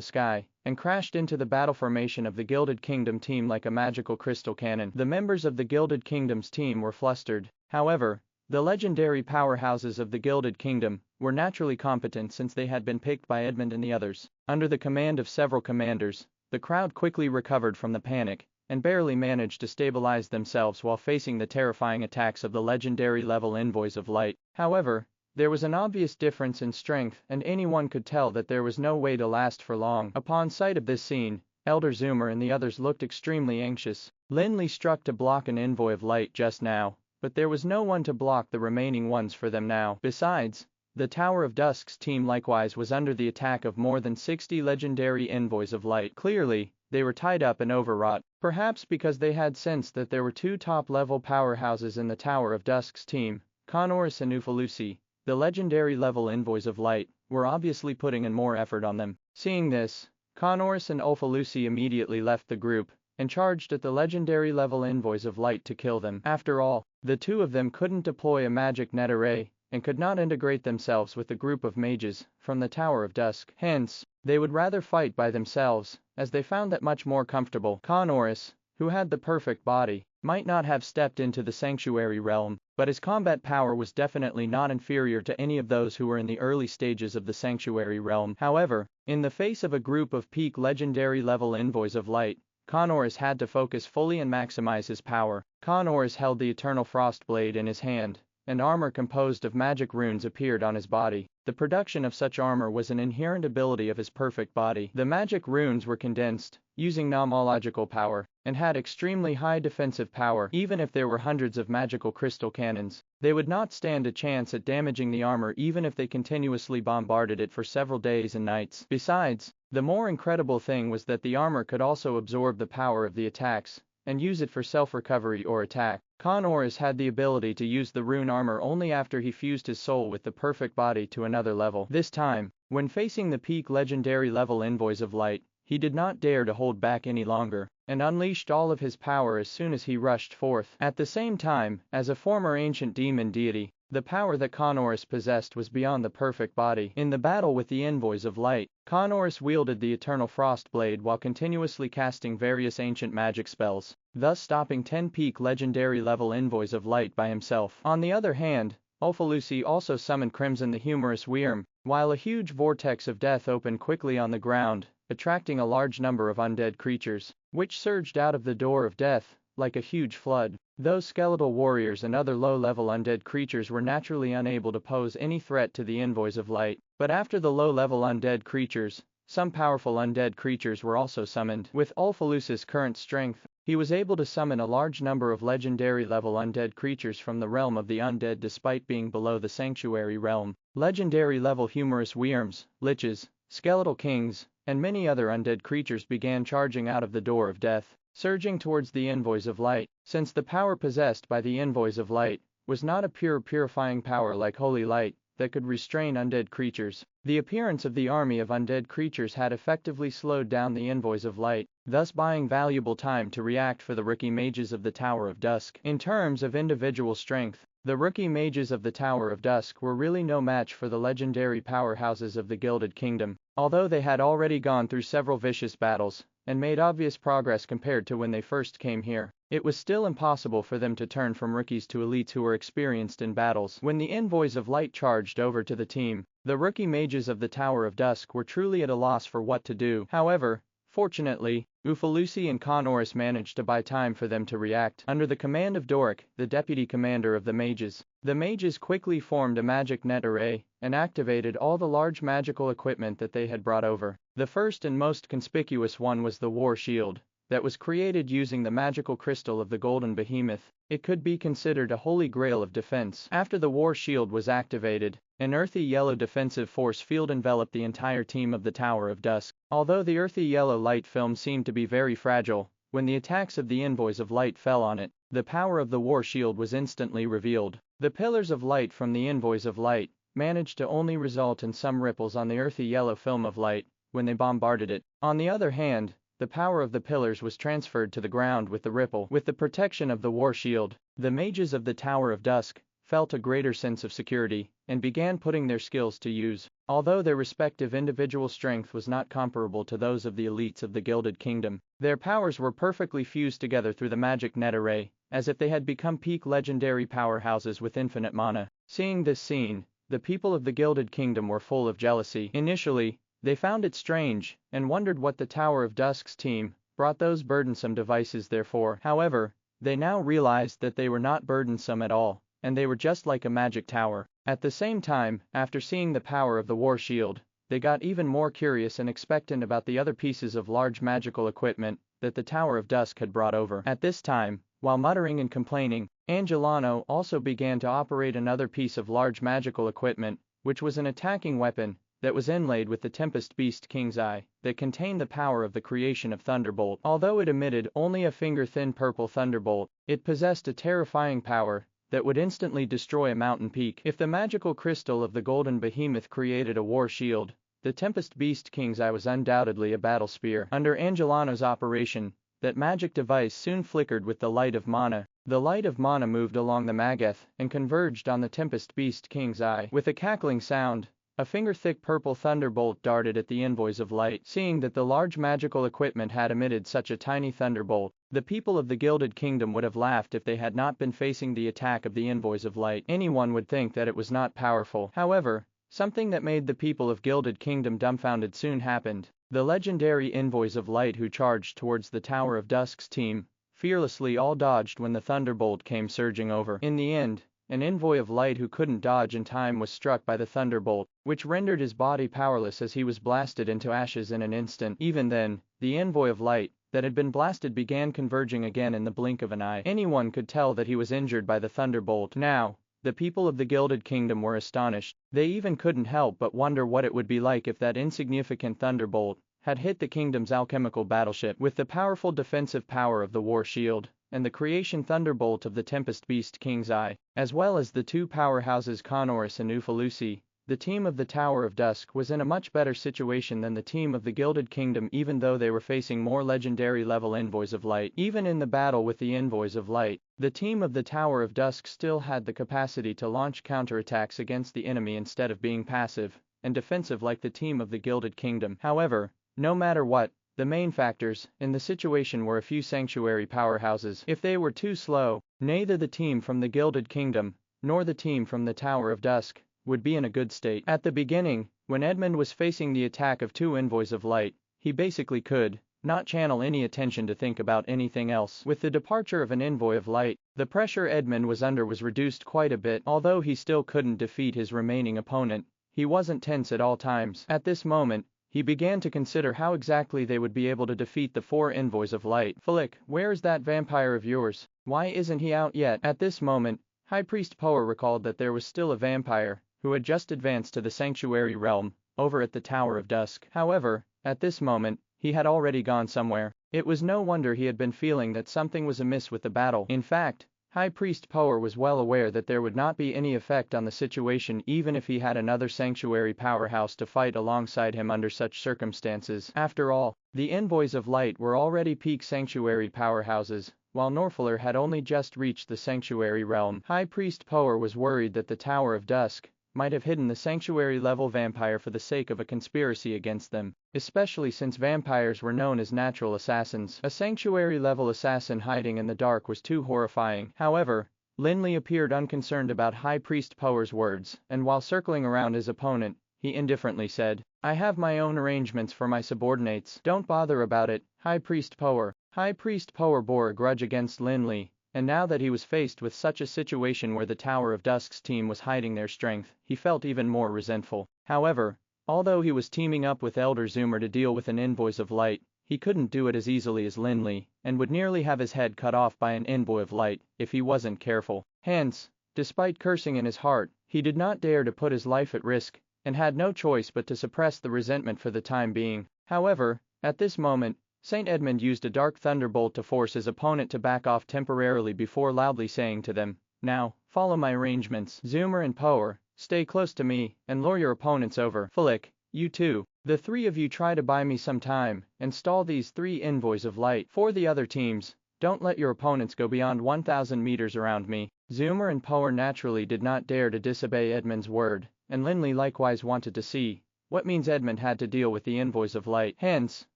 sky and crashed into the battle formation of the Gilded Kingdom team like a magical crystal cannon. The members of the Gilded Kingdom's team were flustered. However, the legendary powerhouses of the Gilded Kingdom were naturally competent since they had been picked by Edmund and the others. Under the command of several commanders, the crowd quickly recovered from the panic and barely managed to stabilize themselves while facing the terrifying attacks of the legendary level envoys of light. However, there was an obvious difference in strength, and anyone could tell that there was no way to last for long. Upon sight of this scene, Elder Zoomer and the others looked extremely anxious. Lin Li struck to block an envoy of light just now, but there was no one to block the remaining ones for them now. Besides, the Tower of Dusk's team likewise was under the attack of more than 60 legendary envoys of light. Clearly, they were tied up and overwrought, perhaps because they had sensed that there were two top-level powerhouses in the Tower of Dusk's team. Conorus and Ufalusi, the legendary level envoys of light, were obviously putting in more effort on them. Seeing this, Conorus and Ufalusi immediately left the group and charged at the legendary level envoys of light to kill them. After all, the two of them couldn't deploy a magic net array and could not integrate themselves with the group of mages from the Tower of Dusk. Hence, they would rather fight by themselves, as they found that much more comfortable. Conorus, who had the perfect body, might not have stepped into the sanctuary realm, but his combat power was definitely not inferior to any of those who were in the early stages of the sanctuary realm. However, in the face of a group of peak legendary level envoys of light, Conorus had to focus fully and maximize his power. Conorus held the Eternal Frost Blade in his hand, and armor composed of magic runes appeared on his body. The production of such armor was an inherent ability of his perfect body. The magic runes were condensed, using nomological power, and had extremely high defensive power. Even if there were hundreds of magical crystal cannons, they would not stand a chance at damaging the armor even if they continuously bombarded it for several days and nights. Besides, the more incredible thing was that the armor could also absorb the power of the attacks and use it for self-recovery or attack. Conorus had the ability to use the rune armor only after he fused his soul with the perfect body to another level. This time, when facing the peak legendary level envoys of light, he did not dare to hold back any longer, and unleashed all of his power as soon as he rushed forth. At the same time, as a former ancient demon deity, the power that Conorus possessed was beyond the perfect body. In the battle with the envoys of light, Conorus wielded the Eternal Frost Blade while continuously casting various ancient magic spells, thus stopping 10 peak legendary level envoys of light by himself. On the other hand, Ufalusi also summoned Crimson the Humorous Wyrm, while a huge vortex of death opened quickly on the ground, attracting a large number of undead creatures, which surged out of the door of death like a huge flood. Those skeletal warriors and other low-level undead creatures were naturally unable to pose any threat to the envoys of light, but after the low-level undead creatures, some powerful undead creatures were also summoned. With Ufalusi's current strength, he was able to summon a large number of legendary-level undead creatures from the realm of the undead despite being below the sanctuary realm. Legendary-level humorous wyrms, liches, skeletal kings, and many other undead creatures began charging out of the door of death, surging towards the envoys of light. Since the power possessed by the envoys of light was not a pure purifying power like holy light, that could restrain undead creatures. The appearance of the army of undead creatures had effectively slowed down the envoys of light, thus buying valuable time to react for the rookie mages of the Tower of Dusk. In terms of individual strength, the rookie mages of the Tower of Dusk were really no match for the legendary powerhouses of the Gilded Kingdom. Although they had already gone through several vicious battles, and made obvious progress compared to when they first came here, it was still impossible for them to turn from rookies to elites who were experienced in battles. When the envoys of light charged over to the team, the rookie mages of the Tower of Dusk were truly at a loss for what to do. However, fortunately, Ufalusi and Conorus managed to buy time for them to react. Under the command of Doric, the deputy commander of the mages quickly formed a magic net array and activated all the large magical equipment that they had brought over. The first and most conspicuous one was the war shield, that was created using the magical crystal of the golden behemoth. It could be considered a holy grail of defense. After the war shield was activated, an earthy yellow defensive force field enveloped the entire team of the Tower of Dusk. Although the earthy yellow light film seemed to be very fragile, when the attacks of the envoys of light fell on it, the power of the war shield was instantly revealed. The pillars of light from the envoys of light managed to only result in some ripples on the earthy yellow film of light when they bombarded it. On the other hand, the power of the pillars was transferred to the ground with the ripple. With the protection of the war shield, the mages of the Tower of Dusk felt a greater sense of security and began putting their skills to use. Although their respective individual strength was not comparable to those of the elites of the Gilded Kingdom, their powers were perfectly fused together through the magic net array, as if they had become peak legendary powerhouses with infinite mana. Seeing this scene, the people of the Gilded Kingdom were full of jealousy. Initially, they found it strange and wondered what the Tower of Dusk's team brought those burdensome devices there for. However, they now realized that they were not burdensome at all, and they were just like a magic tower. At the same time, after seeing the power of the war shield, they got even more curious and expectant about the other pieces of large magical equipment that the Tower of Dusk had brought over. At this time, while muttering and complaining, Angelano also began to operate another piece of large magical equipment, which was an attacking weapon that was inlaid with the Tempest Beast King's Eye, that contained the power of the creation of Thunderbolt. Although it emitted only a finger-thin purple thunderbolt, it possessed a terrifying power that would instantly destroy a mountain peak. If the magical crystal of the golden behemoth created a war shield, the Tempest Beast King's Eye was undoubtedly a battle spear. Under Angelano's operation, that magic device soon flickered with the light of mana. The light of mana moved along the Mageth and converged on the Tempest Beast King's Eye. With a cackling sound, a finger-thick purple thunderbolt darted at the envoys of light. Seeing that the large magical equipment had emitted such a tiny thunderbolt, the people of the Gilded Kingdom would have laughed if they had not been facing the attack of the envoys of light. Anyone would think that it was not powerful. However, something that made the people of Gilded Kingdom dumbfounded soon happened. The legendary envoys of light who charged towards the Tower of Dusk's team fearlessly all dodged when the thunderbolt came surging over. In the end, an envoy of light who couldn't dodge in time was struck by the thunderbolt, which rendered his body powerless as he was blasted into ashes in an instant. Even then, the envoy of light that had been blasted began converging again in the blink of an eye. Anyone could tell that he was injured by the thunderbolt. Now, the people of the Gilded Kingdom were astonished. They even couldn't help but wonder what it would be like if that insignificant thunderbolt had hit the kingdom's alchemical battleship. With the powerful defensive power of the war shield and the creation thunderbolt of the Tempest Beast King's Eye, as well as the two powerhouses Conorus and Ufalusi, the team of the Tower of Dusk was in a much better situation than the team of the Gilded Kingdom, even though they were facing more legendary level envoys of light. Even in the battle with the envoys of light, the team of the Tower of Dusk still had the capacity to launch counterattacks against the enemy instead of being passive and defensive like the team of the Gilded Kingdom. However, no matter what, the main factors in the situation were a few sanctuary powerhouses. If they were too slow, neither the team from the Gilded Kingdom nor the team from the Tower of Dusk would be in a good state. At the beginning, when Edmund was facing the attack of two envoys of light, he basically could not channel any attention to think about anything else. With the departure of an envoy of light, the pressure Edmund was under was reduced quite a bit. Although he still couldn't defeat his remaining opponent, he wasn't tense at all times. At this moment, he began to consider how exactly they would be able to defeat the four envoys of light. Flick, where is that vampire of yours? Why isn't he out yet? At this moment, High Priest Poa recalled that there was still a vampire who had just advanced to the sanctuary realm over at the Tower of Dusk. However, at this moment, he had already gone somewhere. It was no wonder he had been feeling that something was amiss with the battle. In fact, High Priest Power was well aware that there would not be any effect on the situation even if he had another sanctuary powerhouse to fight alongside him under such circumstances. After all, the Envoys of Light were already peak sanctuary powerhouses, while Norfaller had only just reached the sanctuary realm. High Priest Power was worried that the Tower of Dusk might have hidden the sanctuary-level vampire for the sake of a conspiracy against them, especially since vampires were known as natural assassins. A sanctuary-level assassin hiding in the dark was too horrifying. However, Lin Li appeared unconcerned about High Priest Power's words, and while circling around his opponent, he indifferently said, "I have my own arrangements for my subordinates. Don't bother about it, High Priest Power." High Priest Power bore a grudge against Lin Li, and now that he was faced with such a situation where the Tower of Dusk's team was hiding their strength, he felt even more resentful. However, although he was teaming up with Elder Zoomer to deal with an Envoys of Light, he couldn't do it as easily as Lin Li, and would nearly have his head cut off by an Envoy of Light if he wasn't careful. Hence, despite cursing in his heart, he did not dare to put his life at risk, and had no choice but to suppress the resentment for the time being. However, at this moment, Saint Edmund used a dark thunderbolt to force his opponent to back off temporarily before loudly saying to them, "Now, follow my arrangements. Zoomer and Power, stay close to me, and lure your opponents over. Flick, you too. The three of you try to buy me some time, and stall these three Envoys of Light. For the other teams, don't let your opponents go beyond 1,000 meters around me." Zoomer and Power naturally did not dare to disobey Edmund's word, and Lin Li likewise wanted to see what means Edmund had to deal with the Envoys of Light. Hence,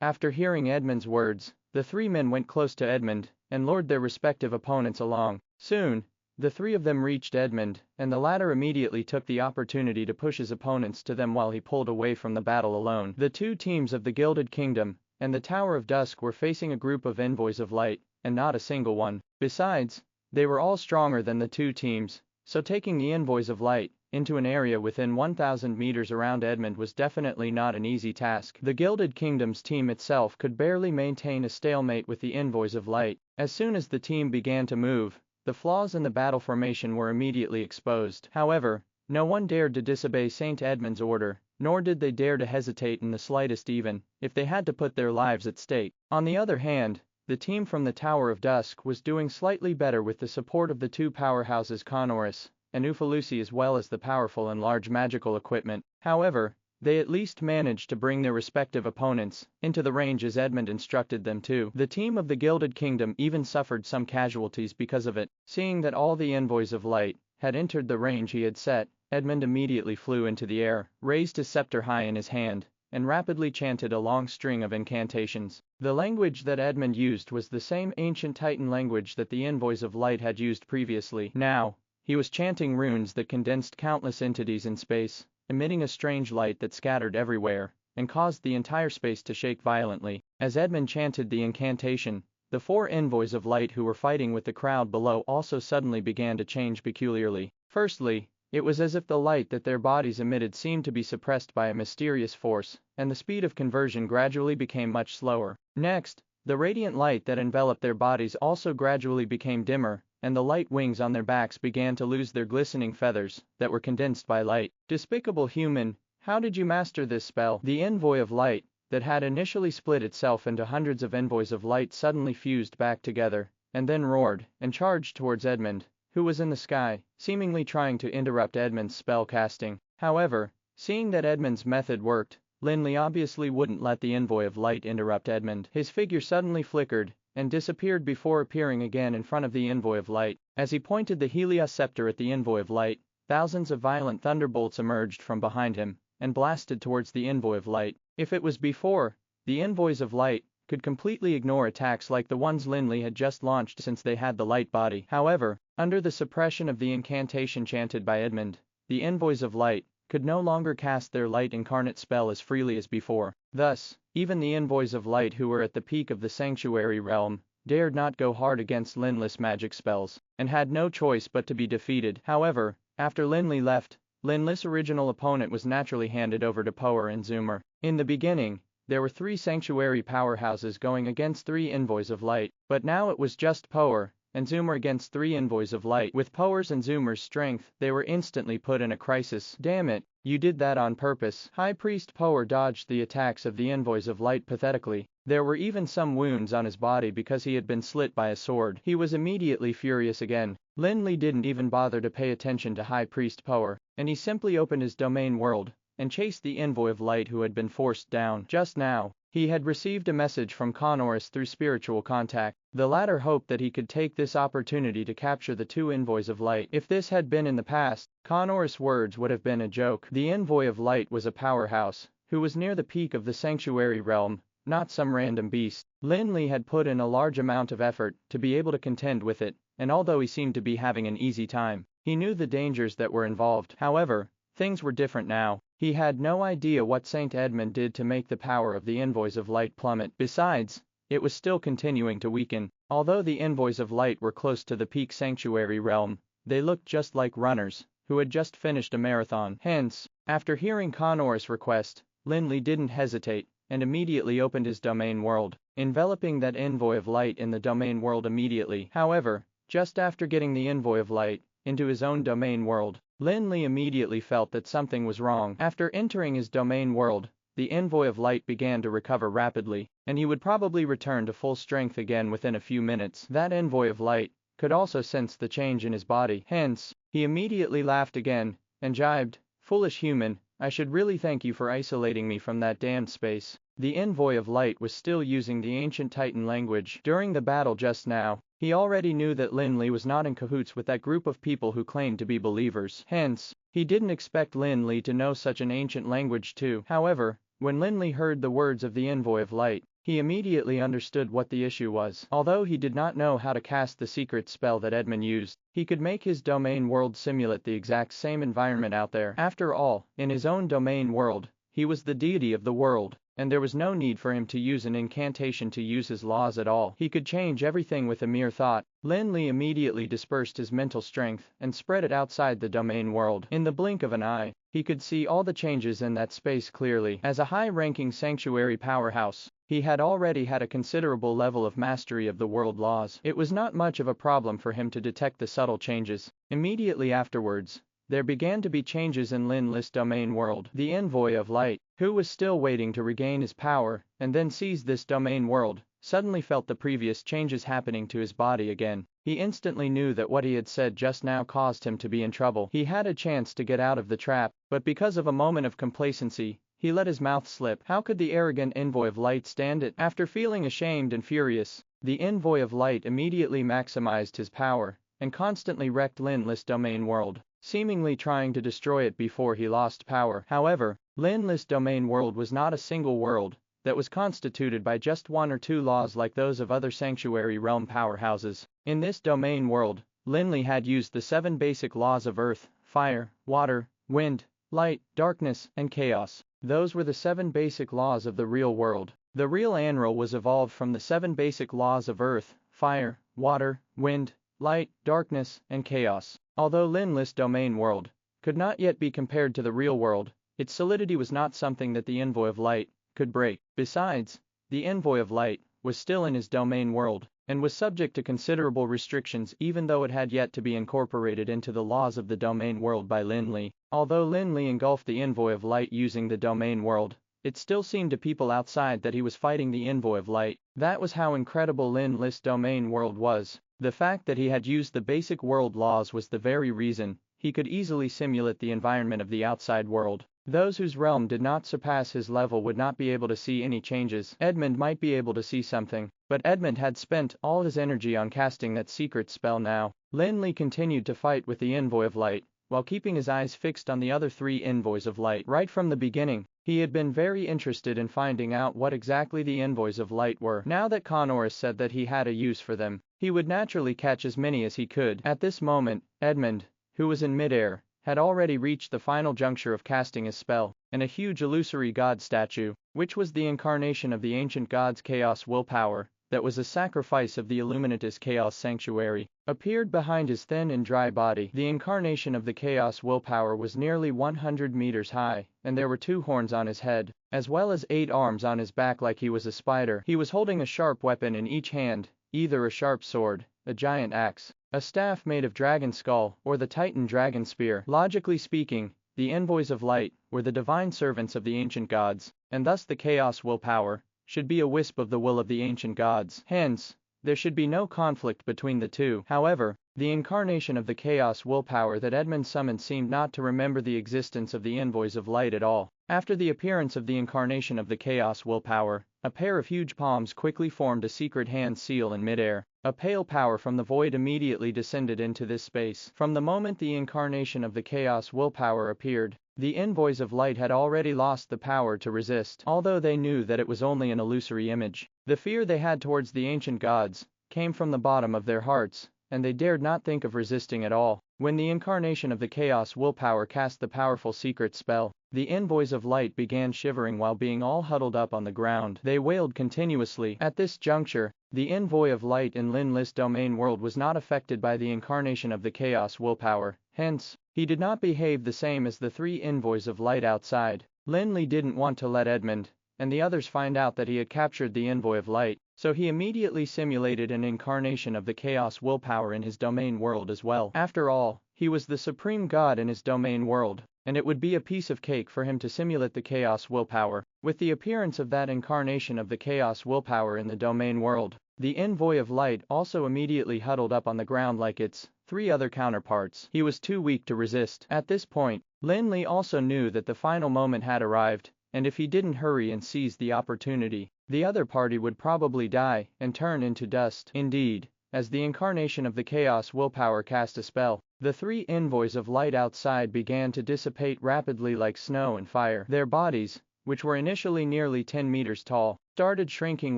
after hearing Edmund's words, the three men went close to Edmund, and lured their respective opponents along. Soon, the three of them reached Edmund, and the latter immediately took the opportunity to push his opponents to them while he pulled away from the battle alone. The two teams of the Gilded Kingdom and the Tower of Dusk were facing a group of Envoys of Light, and not a single one. Besides, they were all stronger than the two teams, so taking the Envoys of Light into an area within 1,000 meters around Edmund was definitely not an easy task. The Gilded Kingdom's team itself could barely maintain a stalemate with the Envoys of Light. As soon as the team began to move, the flaws in the battle formation were immediately exposed. However, no one dared to disobey Saint Edmund's order, nor did they dare to hesitate in the slightest even if they had to put their lives at stake. On the other hand, the team from the Tower of Dusk was doing slightly better with the support of the two powerhouses Conorus and Ufalusi as well as the powerful and large magical equipment. However, they at least managed to bring their respective opponents into the range as Edmund instructed them to. The team of the Gilded Kingdom even suffered some casualties because of it. Seeing that all the Envoys of Light had entered the range he had set, Edmund immediately flew into the air, raised his scepter high in his hand, and rapidly chanted a long string of incantations. The language that Edmund used was the same ancient Titan language that the Envoys of Light had used previously. Now, he was chanting runes that condensed countless entities in space, emitting a strange light that scattered everywhere, and caused the entire space to shake violently. As Edmund chanted the incantation, the four Envoys of Light who were fighting with the crowd below also suddenly began to change peculiarly. Firstly, it was as if the light that their bodies emitted seemed to be suppressed by a mysterious force, and the speed of conversion gradually became much slower. Next, the radiant light that enveloped their bodies also gradually became dimmer, and the light wings on their backs began to lose their glistening feathers that were condensed by light. Despicable human, how did you master this spell? The Envoy of Light, that had initially split itself into hundreds of Envoys of Light suddenly fused back together, and then roared and charged towards Edmund, who was in the sky, seemingly trying to interrupt Edmund's spell casting. However, seeing that Edmund's method worked, Lin Li obviously wouldn't let the Envoy of Light interrupt Edmund. His figure suddenly flickered and disappeared before appearing again in front of the Envoy of Light. As he pointed the Helios scepter at the Envoy of Light, thousands of violent thunderbolts emerged from behind him and blasted towards the Envoy of Light. If it was before, the Envoys of Light could completely ignore attacks like the ones Lin Li had just launched since they had the light body. However, under the suppression of the incantation chanted by Edmund, the Envoys of Light could no longer cast their light incarnate spell as freely as before. Thus, even the Envoys of Light who were at the peak of the sanctuary realm dared not go hard against Lin Li's magic spells, and had no choice but to be defeated. However, after Lin Li left, Lin Li's original opponent was naturally handed over to Power and Zoomer. In the beginning, there were three sanctuary powerhouses going against three Envoys of Light, but now it was just Power and Zoomer against 3 envoys of light. With Power's and Zoomer's strength, they were instantly put in a crisis. Damn it, you did that on purpose. High Priest Power dodged the attacks of the envoys of light pathetically. There were even some wounds on his body because he had been slit by a sword. He was immediately furious again. Lin Li didn't even bother to pay attention to High Priest Power, and he simply opened his domain world and chased the envoy of light who had been forced down. Just now, he had received a message from Connorus through spiritual contact. The latter hoped that he could take this opportunity to capture the 2 envoys of light. If this had been in the past, Connorus' words would have been a joke. The envoy of light was a powerhouse, who was near the peak of the sanctuary realm, not some random beast. Lin Li had put in a large amount of effort to be able to contend with it, and although he seemed to be having an easy time, he knew the dangers that were involved. However, things were different now. He had no idea what Saint Edmund did to make the power of the envoys of light plummet. Besides, it was still continuing to weaken. Although the envoys of light were close to the peak sanctuary realm, they looked just like runners who had just finished a marathon. Hence, after hearing Connor's request, Lin Li didn't hesitate and immediately opened his domain world, enveloping that envoy of light in the domain world immediately. However, just after getting the envoy of light into his own domain world, Lin Li immediately felt that something was wrong. After entering his domain world, the envoy of light began to recover rapidly, and he would probably return to full strength again within a few minutes. That envoy of light could also sense the change in his body. Hence, he immediately laughed again and jibed, "Foolish human, I should really thank you for isolating me from that damned space." The envoy of light was still using the ancient Titan language. During the battle just now, he already knew that Lin Li was not in cahoots with that group of people who claimed to be believers. Hence, he didn't expect Lin Li to know such an ancient language too. However, when Lin Li heard the words of the envoy of light, he immediately understood what the issue was. Although he did not know how to cast the secret spell that Edmund used, he could make his domain world simulate the exact same environment out there. After all, in his own domain world, he was the deity of the world, and there was no need for him to use an incantation to use his laws at all. He could change everything with a mere thought. Lin Li immediately dispersed his mental strength and spread it outside the domain world. In the blink of an eye, he could see all the changes in that space clearly. As a high-ranking sanctuary powerhouse, he had already had a considerable level of mastery of the world laws. It was not much of a problem for him to detect the subtle changes. Immediately afterwards, there began to be changes in Lin Li's domain world. The envoy of light, who was still waiting to regain his power and then seize this domain world, suddenly felt the previous changes happening to his body again. He instantly knew that what he had said just now caused him to be in trouble. He had a chance to get out of the trap, but because of a moment of complacency, he let his mouth slip. How could the arrogant envoy of light stand it? After feeling ashamed and furious, the envoy of light immediately maximized his power and constantly wrecked Lin Li's domain world, seemingly trying to destroy it before he lost power. However, Lin Li's domain world was not a single world that was constituted by just 1 or 2 laws like those of other sanctuary realm powerhouses. In this domain world, Lin Li had used the 7 basic laws of earth, fire, water, wind, light, darkness, and chaos. Those were the 7 basic laws of the real world. The real Anral was evolved from the 7 basic laws of earth, fire, water, wind, light, darkness, and chaos. Although Lin Li's domain world could not yet be compared to the real world, its solidity was not something that the envoy of light could break. Besides, the envoy of light was still in his domain world and was subject to considerable restrictions even though it had yet to be incorporated into the laws of the domain world by Lin Li. Although Lin Li engulfed the envoy of light using the domain world, it still seemed to people outside that he was fighting the envoy of light. That was how incredible Lin Li's domain world was. The fact that he had used the basic world laws was the very reason he could easily simulate the environment of the outside world. Those whose realm did not surpass his level would not be able to see any changes. Edmund might be able to see something, but Edmund had spent all his energy on casting that secret spell now. Lin Li continued to fight with the envoy of light, while keeping his eyes fixed on the other 3 envoys of light. Right from the beginning, he had been very interested in finding out what exactly the envoys of light were. Now that Connorus said that he had a use for them, he would naturally catch as many as he could. At this moment, Edmund, who was in midair, had already reached the final juncture of casting his spell, and a huge illusory god statue, which was the incarnation of the ancient god's chaos willpower, that was a sacrifice of the Illuminatus Chaos Sanctuary, appeared behind his thin and dry body. The incarnation of the chaos willpower was nearly 100 meters high, and there were 2 horns on his head, as well as 8 arms on his back like he was a spider. He was holding a sharp weapon in each hand, either a sharp sword, a giant axe, a staff made of dragon skull, or the Titan dragon spear. Logically speaking, the envoys of light were the divine servants of the ancient gods, and thus the chaos willpower should be a wisp of the will of the ancient gods. Hence, there should be no conflict between the two. However, the incarnation of the chaos willpower that Edmund summoned seemed not to remember the existence of the envoys of light at all. After the appearance of the incarnation of the chaos willpower, a pair of huge palms quickly formed a secret hand seal in midair. A pale power from the void immediately descended into this space. From the moment the incarnation of the chaos willpower appeared, the envoys of light had already lost the power to resist, although they knew that it was only an illusory image. The fear they had towards the ancient gods came from the bottom of their hearts, and they dared not think of resisting at all. When the incarnation of the chaos willpower cast the powerful secret spell, the envoys of light began shivering while being all huddled up on the ground. They wailed continuously. At this juncture, the envoy of light in Lin Li's domain world was not affected by the incarnation of the chaos willpower, hence, he did not behave the same as the three envoys of light outside. Lin Li didn't want to let Edmund and the others find out that he had captured the envoy of light, so he immediately simulated an incarnation of the chaos willpower in his domain world as well. After all, he was the supreme god in his domain world, and it would be a piece of cake for him to simulate the chaos willpower. With the appearance of that incarnation of the chaos willpower in the domain world, the envoy of light also immediately huddled up on the ground like its three other counterparts. He was too weak to resist. At this point, Lin Li also knew that the final moment had arrived, and if he didn't hurry and seize the opportunity, the other party would probably die and turn into dust. Indeed, as the incarnation of the chaos willpower cast a spell, the three envoys of light outside began to dissipate rapidly like snow and fire. Their bodies, which were initially nearly 10 meters tall, started shrinking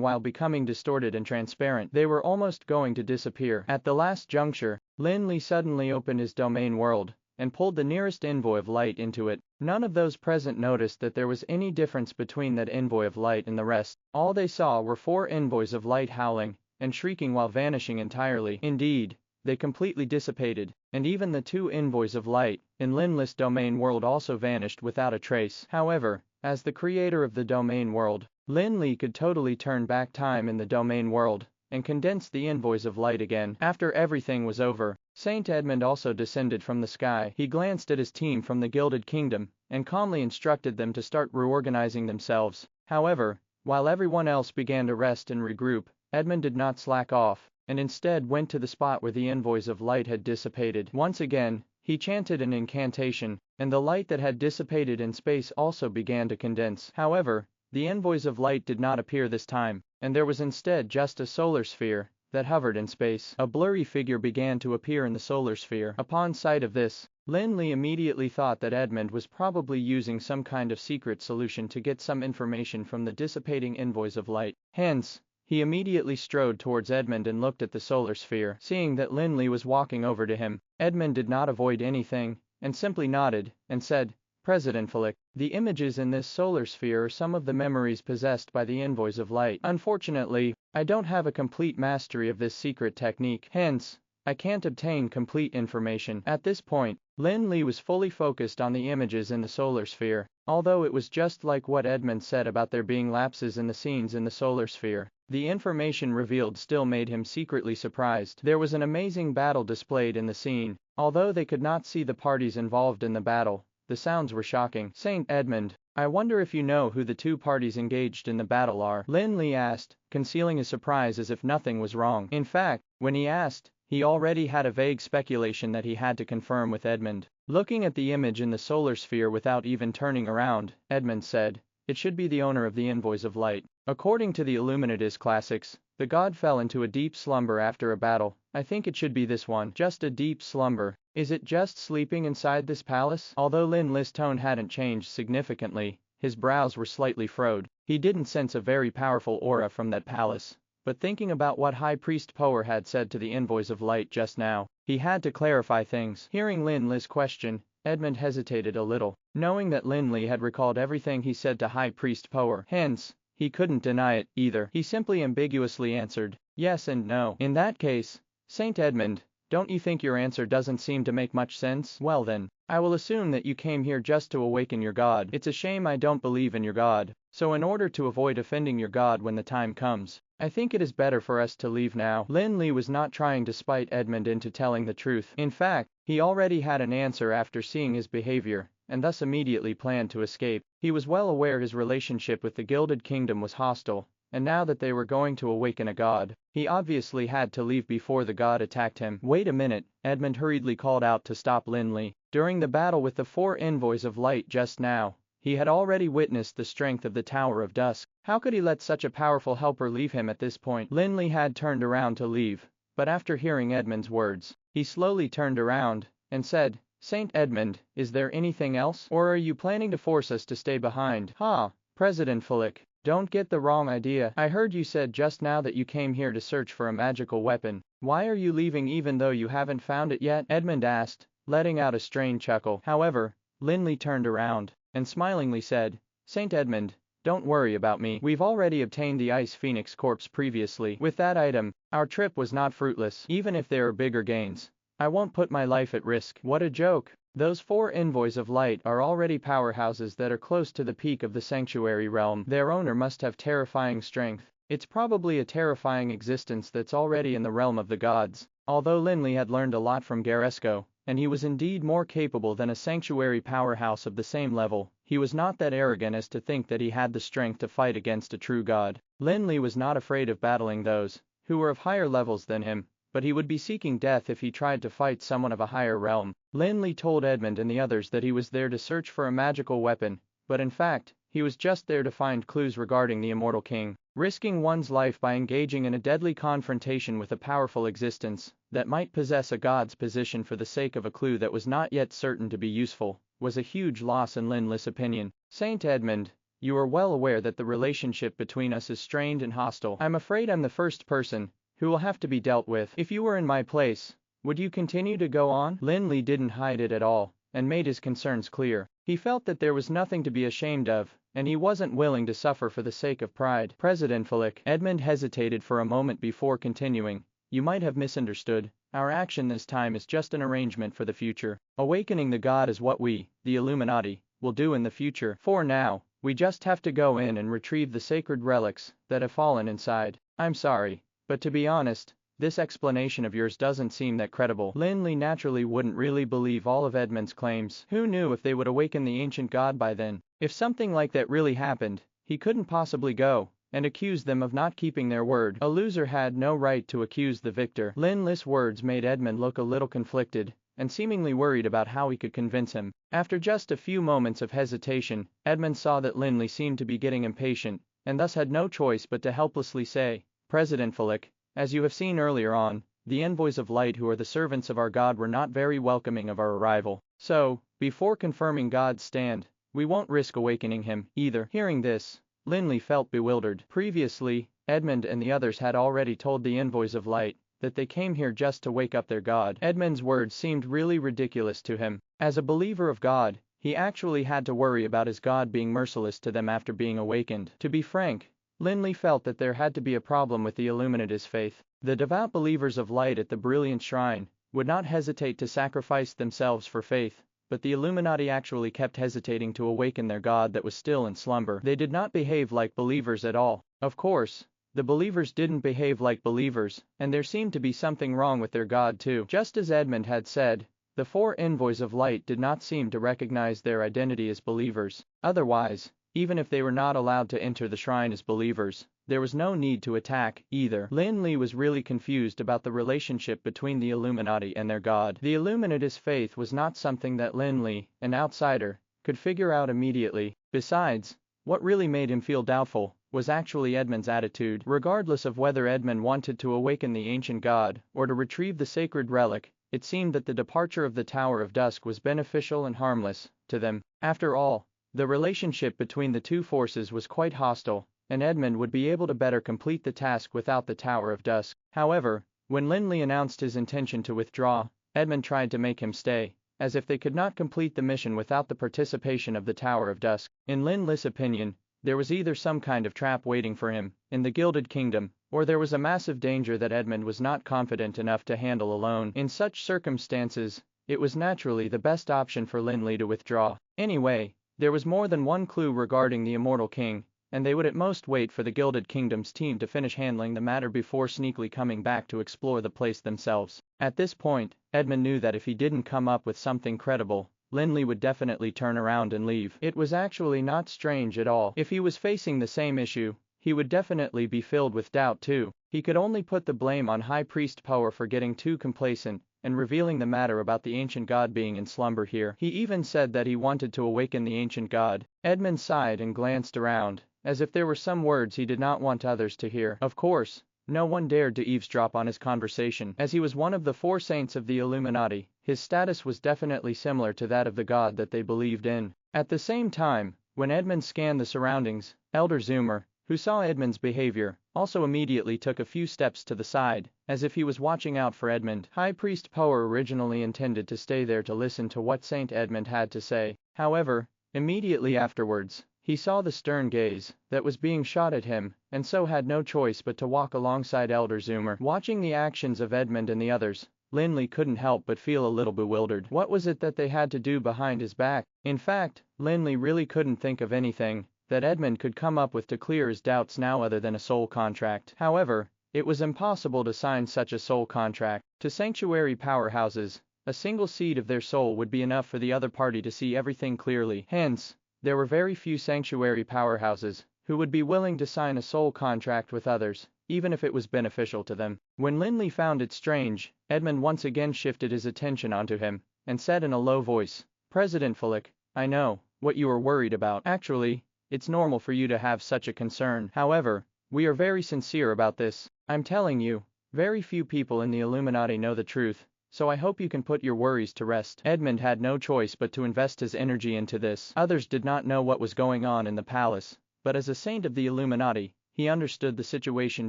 while becoming distorted and transparent. They were almost going to disappear. At the last juncture, Lin Li suddenly opened his domain world and pulled the nearest envoy of light into it. None of those present noticed that there was any difference between that envoy of light and the rest. All they saw were 4 envoys of light howling and shrieking while vanishing entirely. Indeed, they completely dissipated, and even the 2 envoys of light in Lin Li's domain world also vanished without a trace. However, as the creator of the domain world, Lin Li could totally turn back time in the domain world and condense the envoys of light again. After everything was over, Saint Edmund also descended from the sky. He glanced at his team from the Gilded Kingdom and calmly instructed them to start reorganizing themselves. However, while everyone else began to rest and regroup, Edmund did not slack off, and instead went to the spot where the envoys of light had dissipated. Once again, he chanted an incantation, and the light that had dissipated in space also began to condense. However, the envoys of light did not appear this time, and there was instead just a solar sphere that hovered in space. A blurry figure began to appear in the solar sphere. Upon sight of this, Lin Li immediately thought that Edmund was probably using some kind of secret solution to get some information from the dissipating envoys of light. Hence, he immediately strode towards Edmund and looked at the solar sphere. Seeing that Lin Li was walking over to him, Edmund did not avoid anything, and simply nodded, and said, "President Flick, the images in this solar sphere are some of the memories possessed by the envoys of light. Unfortunately, I don't have a complete mastery of this secret technique, hence, I can't obtain complete information." At this point, Lin Li was fully focused on the images in the solar sphere. Although it was just like what Edmund said about there being lapses in the scenes in the solar sphere, the information revealed still made him secretly surprised. There was an amazing battle displayed in the scene. Although they could not see the parties involved in the battle, the sounds were shocking. "Saint Edmund, I wonder if you know who the 2 parties engaged in the battle are?" Lin Li asked, concealing his surprise as if nothing was wrong. In fact, when he asked, he already had a vague speculation that he had to confirm with Edmund. Looking at the image in the solar sphere without even turning around, Edmund said, "It should be the owner of the envoys of light." According to the Illuminatus classics, the god fell into a deep slumber after a battle. I think it should be this one. Just a deep slumber. Is it just sleeping inside this palace? Although Lin Li's tone hadn't changed significantly, his brows were slightly furrowed. He didn't sense a very powerful aura from that palace. But thinking about what High Priest Power had said to the envoys of light just now, he had to clarify things. Hearing Lin Li's question, Edmund hesitated a little, knowing that Lin Li had recalled everything he said to High Priest Power. Hence, he couldn't deny it, either. He simply ambiguously answered, yes and no. "In that case, Saint Edmund, don't you think your answer doesn't seem to make much sense? Well then, I will assume that you came here just to awaken your god. It's a shame I don't believe in your god, so in order to avoid offending your god when the time comes, I think it is better for us to leave now. Lin Li was not trying to spite Edmund into telling the truth. In fact, he already had an answer after seeing his behavior, and thus immediately planned to escape. He was well aware his relationship with the Gilded Kingdom was hostile, and now that they were going to awaken a god, he obviously had to leave before the god attacked him. Wait a minute, Edmund hurriedly called out to stop Lin Li. During the battle with the 4 envoys of light just now, he had already witnessed the strength of the Tower of Dusk. How could he let such a powerful helper leave him at this point? Lin Li had turned around to leave, but after hearing Edmund's words, he slowly turned around and said, "Saint Edmund, is there anything else? Or are you planning to force us to stay behind?" "Ha, President Flick, don't get the wrong idea. I heard you said just now that you came here to search for a magical weapon. Why are you leaving even though you haven't found it yet?" Edmund asked, letting out a strained chuckle. However, Lin Li turned around and smilingly said, "Saint Edmund, don't worry about me. We've already obtained the Ice Phoenix corpse previously. With that item, our trip was not fruitless. Even if there are bigger gains, I won't put my life at risk." What a joke. Those 4 envoys of light are already powerhouses that are close to the peak of the sanctuary realm. Their owner must have terrifying strength. It's probably a terrifying existence that's already in the realm of the gods. Although Lin Li had learned a lot from Garesco, and he was indeed more capable than a sanctuary powerhouse of the same level, he was not that arrogant as to think that he had the strength to fight against a true god. Lin Li was not afraid of battling those who were of higher levels than him, but he would be seeking death if he tried to fight someone of a higher realm. Lin Li told Edmund and the others that he was there to search for a magical weapon, but in fact, he was just there to find clues regarding the Immortal King. Risking one's life by engaging in a deadly confrontation with a powerful existence that might possess a god's position for the sake of a clue that was not yet certain to be useful, was a huge loss in Lin Li's opinion. "Saint Edmund, you are well aware that the relationship between us is strained and hostile. I'm afraid I'm the first person who will have to be dealt with. If you were in my place, would you continue to go on?" Lin Li didn't hide it at all, and made his concerns clear. He felt that there was nothing to be ashamed of, and he wasn't willing to suffer for the sake of pride. "President Flick." Edmund hesitated for a moment before continuing, "You might have misunderstood. Our action this time is just an arrangement for the future. Awakening the god is what we, the Illuminati, will do in the future. For now, we just have to go in and retrieve the sacred relics that have fallen inside. I'm sorry, but to be honest, this explanation of yours doesn't seem that credible." Lin Li naturally wouldn't really believe all of Edmund's claims. Who knew if they would awaken the ancient god by then? If something like that really happened, he couldn't possibly go and accuse them of not keeping their word. A loser had no right to accuse the victor. Lin Li's words made Edmund look a little conflicted, and seemingly worried about how he could convince him. After just a few moments of hesitation, Edmund saw that Lin Li seemed to be getting impatient, and thus had no choice but to helplessly say, "President Flick, as you have seen earlier on, the envoys of light who are the servants of our god were not very welcoming of our arrival. So, before confirming God's stand, we won't risk awakening him, either." Hearing this, Lin Li felt bewildered. Previously, Edmund and the others had already told the envoys of light that they came here just to wake up their god. Edmund's words seemed really ridiculous to him. As a believer of God, he actually had to worry about his god being merciless to them after being awakened. To be frank, Lin Li felt that there had to be a problem with the Illuminati's faith. The devout believers of light at the Brilliant Shrine would not hesitate to sacrifice themselves for faith, but the Illuminati actually kept hesitating to awaken their god that was still in slumber. They did not behave like believers at all. Of course, the believers didn't behave like believers, and there seemed to be something wrong with their god too. Just as Edmund had said, the 4 envoys of light did not seem to recognize their identity as believers. Otherwise, even if they were not allowed to enter the shrine as believers, there was no need to attack, either. Lin Li was really confused about the relationship between the Illuminati and their god. The Illuminati's faith was not something that Lin Li, an outsider, could figure out immediately. Besides, what really made him feel doubtful was actually Edmund's attitude. Regardless of whether Edmund wanted to awaken the ancient god or to retrieve the sacred relic, it seemed that the departure of the Tower of Dusk was beneficial and harmless to them. After all, the relationship between the two forces was quite hostile, and Edmund would be able to better complete the task without the Tower of Dusk. However, when Lin Li announced his intention to withdraw, Edmund tried to make him stay, as if they could not complete the mission without the participation of the Tower of Dusk. In Lin Li's opinion, there was either some kind of trap waiting for him in the Gilded Kingdom, or there was a massive danger that Edmund was not confident enough to handle alone. In such circumstances, it was naturally the best option for Lin Li to withdraw. Anyway, there was more than one clue regarding the Immortal King, and they would at most wait for the Gilded Kingdom's team to finish handling the matter before sneakily coming back to explore the place themselves. At this point, Edmund knew that if he didn't come up with something credible, Lin Li would definitely turn around and leave. It was actually not strange at all. If he was facing the same issue, he would definitely be filled with doubt too. He could only put the blame on High Priest Power for getting too complacent and revealing the matter about the ancient god being in slumber here. He even said that he wanted to awaken the ancient god. Edmund sighed and glanced around, as if there were some words he did not want others to hear. Of course, no one dared to eavesdrop on his conversation. As he was one of the 4 saints of the Illuminati, his status was definitely similar to that of the god that they believed in. At the same time, when Edmund scanned the surroundings, Elder Zoomer, who saw Edmund's behavior, also immediately took a few steps to the side, as if he was watching out for Edmund. High Priest Power originally intended to stay there to listen to what Saint Edmund had to say. However, immediately afterwards, he saw the stern gaze that was being shot at him, and so had no choice but to walk alongside Elder Zoomer. Watching the actions of Edmund and the others, Lin Li couldn't help but feel a little bewildered. What was it that they had to do behind his back? In fact, Lin Li really couldn't think of anything that Edmund could come up with to clear his doubts now other than a soul contract. However, it was impossible to sign such a soul contract. To sanctuary powerhouses, a single seed of their soul would be enough for the other party to see everything clearly. Hence, there were very few sanctuary powerhouses who would be willing to sign a soul contract with others, even if it was beneficial to them. When Lin Li found it strange, Edmund once again shifted his attention onto him, and said in a low voice, "President Fulik, I know what you are worried about. Actually, it's normal for you to have such a concern. However, we are very sincere about this. I'm telling you, very few people in the Illuminati know the truth, so I hope you can put your worries to rest." Edmund had no choice but to invest his energy into this. Others did not know what was going on in the palace, but as a saint of the Illuminati, he understood the situation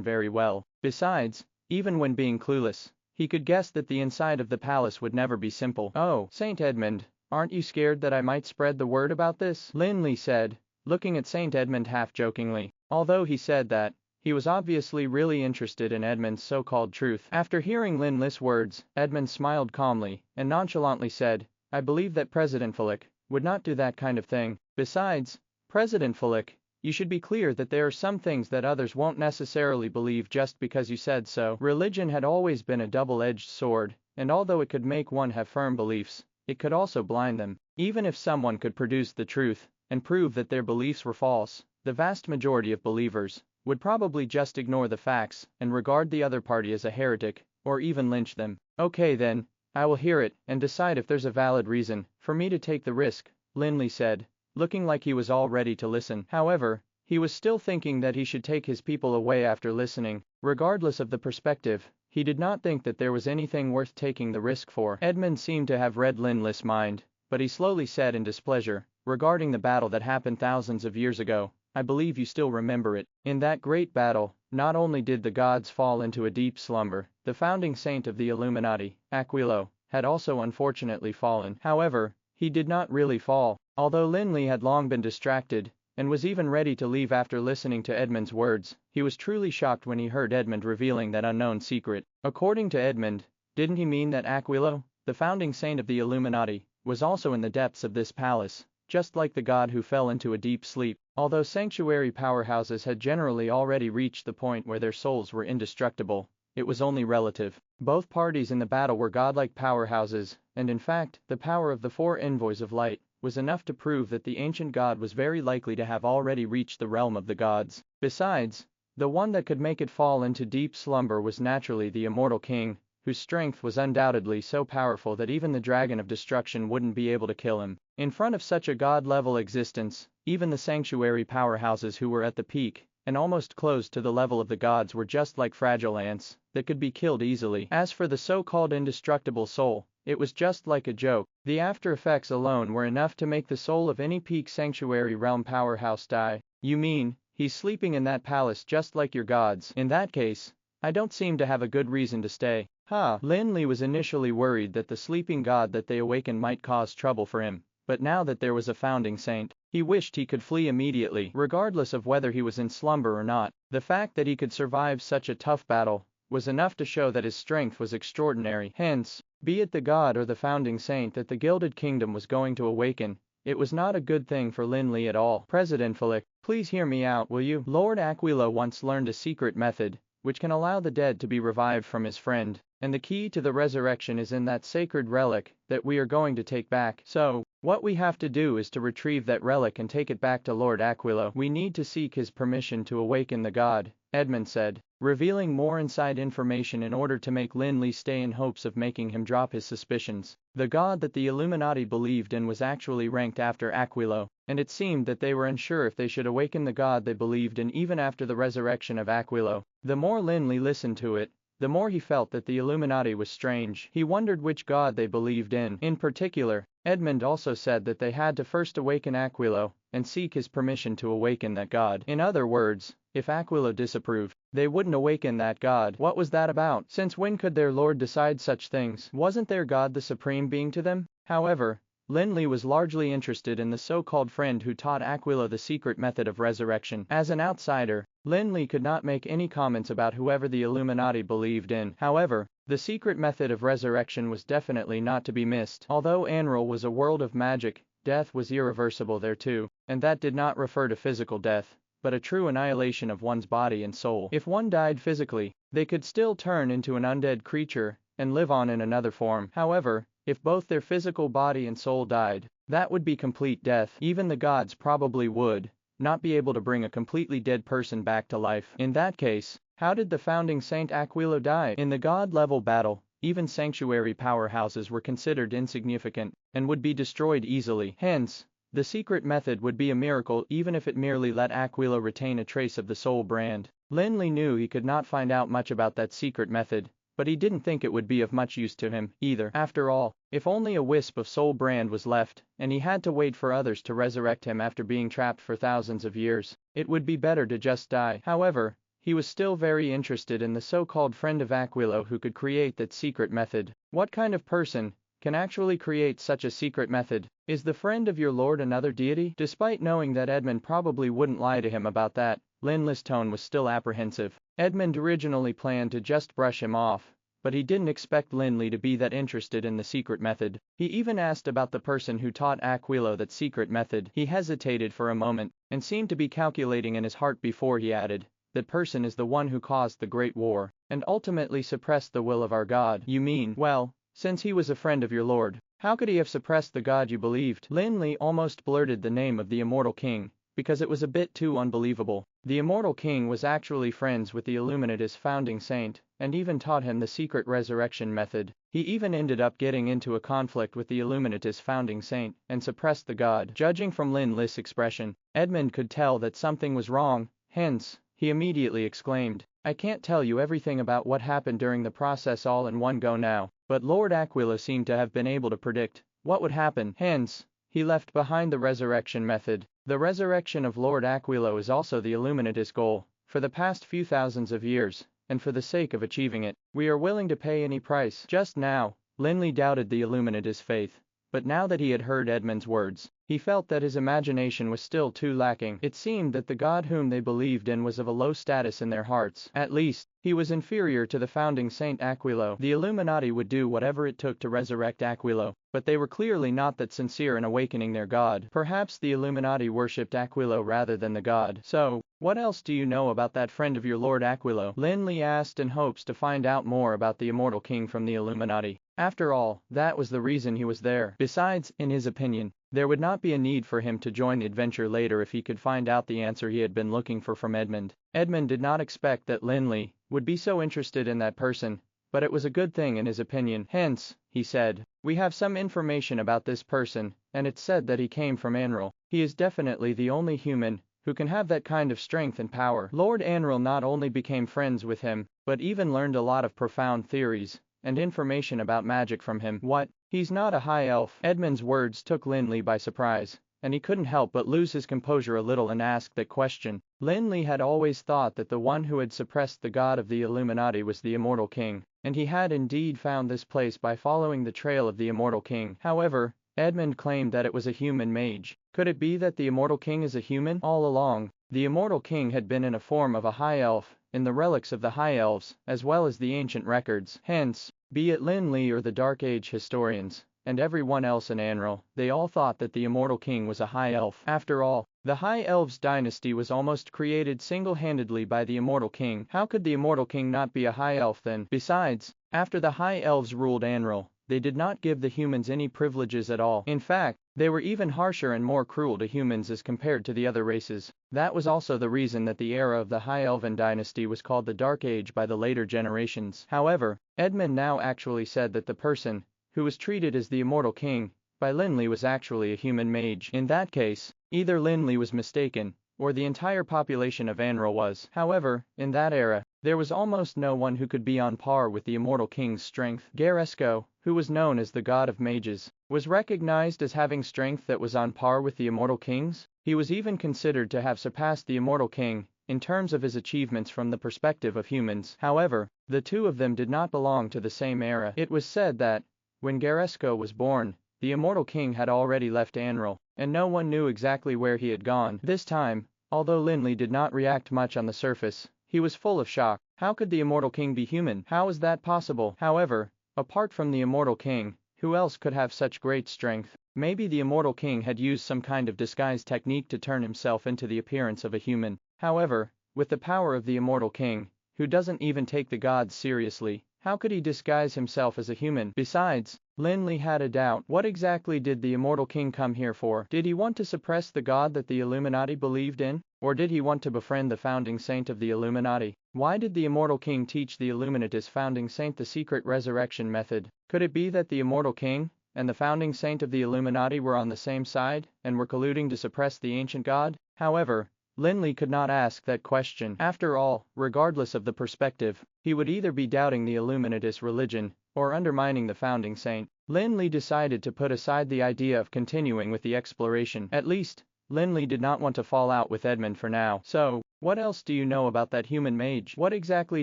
very well. Besides, even when being clueless, he could guess that the inside of the palace would never be simple. "Oh, Saint Edmund, aren't you scared that I might spread the word about this?" Lin Li said, looking at Saint Edmund half-jokingly. Although he said that, he was obviously really interested in Edmund's so-called truth. After hearing Lin Li's words, Edmund smiled calmly and nonchalantly said, "I believe that President Fulik would not do that kind of thing. Besides, President Fulik, you should be clear that there are some things that others won't necessarily believe just because you said so." Religion had always been a double-edged sword, and although it could make one have firm beliefs, it could also blind them. Even if someone could produce the truth and prove that their beliefs were false, the vast majority of believers would probably just ignore the facts and regard the other party as a heretic, or even lynch them. "Okay then, I will hear it and decide if there's a valid reason for me to take the risk," Lin Li said, looking like he was all ready to listen. However, he was still thinking that he should take his people away after listening. Regardless of the perspective, he did not think that there was anything worth taking the risk for. Edmund seemed to have read Lin Li's mind, but he slowly said in displeasure, "Regarding the battle that happened thousands of years ago, I believe you still remember it. In that great battle, not only did the gods fall into a deep slumber, the founding saint of the Illuminati, Aquilo, had also unfortunately fallen. However, he did not really fall." Although Lin Li had long been distracted, and was even ready to leave after listening to Edmund's words, he was truly shocked when he heard Edmund revealing that unknown secret. According to Edmund, didn't he mean that Aquilo, the founding saint of the Illuminati, was also in the depths of this palace, just like the god who fell into a deep sleep? Although sanctuary powerhouses had generally already reached the point where their souls were indestructible, it was only relative. Both parties in the battle were godlike powerhouses, and in fact, the power of the 4 envoys of light was enough to prove that the ancient god was very likely to have already reached the realm of the gods. Besides, the one that could make it fall into deep slumber was naturally the immortal king, whose strength was undoubtedly so powerful that even the dragon of destruction wouldn't be able to kill him. In front of such a god-level existence, even the sanctuary powerhouses who were at the peak and almost close to the level of the gods were just like fragile ants that could be killed easily. As for the so-called indestructible soul, it was just like a joke. The after effects alone were enough to make the soul of any peak sanctuary realm powerhouse die. "You mean, he's sleeping in that palace just like your gods? In that case, I don't seem to have a good reason to stay." Lin Li was initially worried that the sleeping god that they awakened might cause trouble for him, but now that there was a founding saint, he wished he could flee immediately, regardless of whether he was in slumber or not. The fact that he could survive such a tough battle was enough to show that his strength was extraordinary. Hence, be it the god or the founding saint that the Gilded Kingdom was going to awaken, It was not a good thing for Lin Li at all. President Felix, please hear me out, will you? Lord Aquilo once learned a secret method, which can allow the dead to be revived from his friend, and the key to the resurrection is in that sacred relic that we are going to take back. So, what we have to do is to retrieve that relic and take it back to Lord Aquilo. We need to seek his permission to awaken the god, Edmund said, revealing more inside information in order to make Lin Li stay in hopes of making him drop his suspicions. The god that the Illuminati believed in was actually ranked after Aquilo, and it seemed that they were unsure if they should awaken the god they believed in even after the resurrection of Aquilo. The more Lin Li listened to it, the more he felt that the Illuminati was strange. He wondered which god they believed in. In particular, Edmund also said that they had to first awaken Aquilo, and seek his permission to awaken that god. In other words, if Aquilo disapproved, they wouldn't awaken that god. What was that about? Since when could their lord decide such things? Wasn't their god the supreme being to them? However, Lin Li was largely interested in the so-called friend who taught Aquilo the secret method of resurrection. As an outsider, Lin Li could not make any comments about whoever the Illuminati believed in. However, the secret method of resurrection was definitely not to be missed. Although Anral was a world of magic, death was irreversible there too, and that did not refer to physical death, but a true annihilation of one's body and soul. If one died physically, they could still turn into an undead creature and live on in another form. However, if both their physical body and soul died, that would be complete death. Even the gods probably would not be able to bring a completely dead person back to life. In that case, how did the founding Saint Aquilo die? In the god-level battle, even sanctuary powerhouses were considered insignificant and would be destroyed easily. Hence, the secret method would be a miracle even if it merely let Aquilo retain a trace of the soul brand. Lin Li knew he could not find out much about that secret method, but he didn't think it would be of much use to him, either. After all, if only a wisp of soul brand was left, and he had to wait for others to resurrect him after being trapped for thousands of years, it would be better to just die. However, he was still very interested in the so-called friend of Aquilo who could create that secret method. What kind of person can actually create such a secret method? Is the friend of your lord another deity? Despite knowing that Edmund probably wouldn't lie to him about that, Lin Li's tone was still apprehensive. Edmund originally planned to just brush him off, but he didn't expect Lin Li to be that interested in the secret method. He even asked about the person who taught Aquilo that secret method. He hesitated for a moment, and seemed to be calculating in his heart before he added, "That person is the one who caused the Great War, and ultimately suppressed the will of our god." You mean, well, since he was a friend of your lord, how could he have suppressed the god you believed? Lin Li almost blurted the name of the immortal king, because it was a bit too unbelievable. The immortal king was actually friends with the Illuminatis founding saint, and even taught him the secret resurrection method. He even ended up getting into a conflict with the Illuminatis founding saint, and suppressed the god. Judging from Lin Li's expression, Edmund could tell that something was wrong, hence, he immediately exclaimed, "I can't tell you everything about what happened during the process all in one go now, but Lord Aquilo seemed to have been able to predict what would happen. Hence, he left behind the resurrection method. The resurrection of Lord Aquilo is also the Illuminatis goal, for the past few thousands of years, and for the sake of achieving it, we are willing to pay any price." Just now, Lin Li doubted the Illuminatis' faith, but now that he had heard Edmund's words, he felt that his imagination was still too lacking. It seemed that the god whom they believed in was of a low status in their hearts. At least, he was inferior to the founding Saint Aquilo. The Illuminati would do whatever it took to resurrect Aquilo, but they were clearly not that sincere in awakening their god. Perhaps the Illuminati worshipped Aquilo rather than the god. "So, what else do you know about that friend of your Lord Aquilo?" Lin Li asked in hopes to find out more about the immortal king from the Illuminati. After all, that was the reason he was there. Besides, in his opinion, there would not be a need for him to join the adventure later if he could find out the answer he had been looking for from Edmund. Edmund did not expect that Lin Li would be so interested in that person, but it was a good thing in his opinion. "Hence," he said, "we have some information about this person, and it's said that he came from Anral. He is definitely the only human who can have that kind of strength and power." Lord Anral not only became friends with him, but even learned a lot of profound theories and information about magic from him. "What? He's not a high elf?" Edmund's words took Lin Li by surprise, and he couldn't help but lose his composure a little and ask that question. Lin Li had always thought that the one who had suppressed the god of the Illuminati was the immortal king, and he had indeed found this place by following the trail of the immortal king. However, Edmund claimed that it was a human mage. Could it be that the immortal king is a human? All along, the immortal king had been in a form of a high elf, in the relics of the high elves, as well as the ancient records. Hence, be it Lin Li or the Dark Age historians, and everyone else in Anral, they all thought that the immortal king was a high elf. After all, the High Elves dynasty was almost created single-handedly by the immortal king. How could the immortal king not be a high elf then? Besides, after the High Elves ruled Anral, they did not give the humans any privileges at all. In fact, they were even harsher and more cruel to humans as compared to the other races. That was also the reason that the era of the High Elven dynasty was called the Dark Age by the later generations. However, Edmund now actually said that the person who was treated as the immortal king by Lin Li was actually a human mage. In that case, either Lin Li was mistaken, or the entire population of Anral was. However, in that era, there was almost no one who could be on par with the immortal king's strength. Garesco, who was known as the god of mages, was recognized as having strength that was on par with the immortal king's. He was even considered to have surpassed the immortal king in terms of his achievements from the perspective of humans. However, the two of them did not belong to the same era. It was said that, when Garesco was born, the immortal king had already left Anral, and no one knew exactly where he had gone. This time, although Lin Li did not react much on the surface, he was full of shock. How could the immortal king be human? How is that possible? However, apart from the immortal king, who else could have such great strength? Maybe the immortal king had used some kind of disguise technique to turn himself into the appearance of a human. However, with the power of the immortal king, who doesn't even take the gods seriously, how could he disguise himself as a human? Besides, Lin Li had a doubt. What exactly did the immortal king come here for? Did he want to suppress the god that the Illuminati believed in? Or did he want to befriend the founding saint of the Illuminati? Why did the immortal king teach the Illuminatus founding saint the secret resurrection method? Could it be that the immortal king and the founding saint of the Illuminati were on the same side, and were colluding to suppress the ancient god? However, Lin Li could not ask that question. After all, regardless of the perspective, he would either be doubting the Illuminatus religion, or undermining the founding saint. Lin Li decided to put aside the idea of continuing with the exploration. At least, Lin Li did not want to fall out with Edmund for now. So, what else do you know about that human mage? What exactly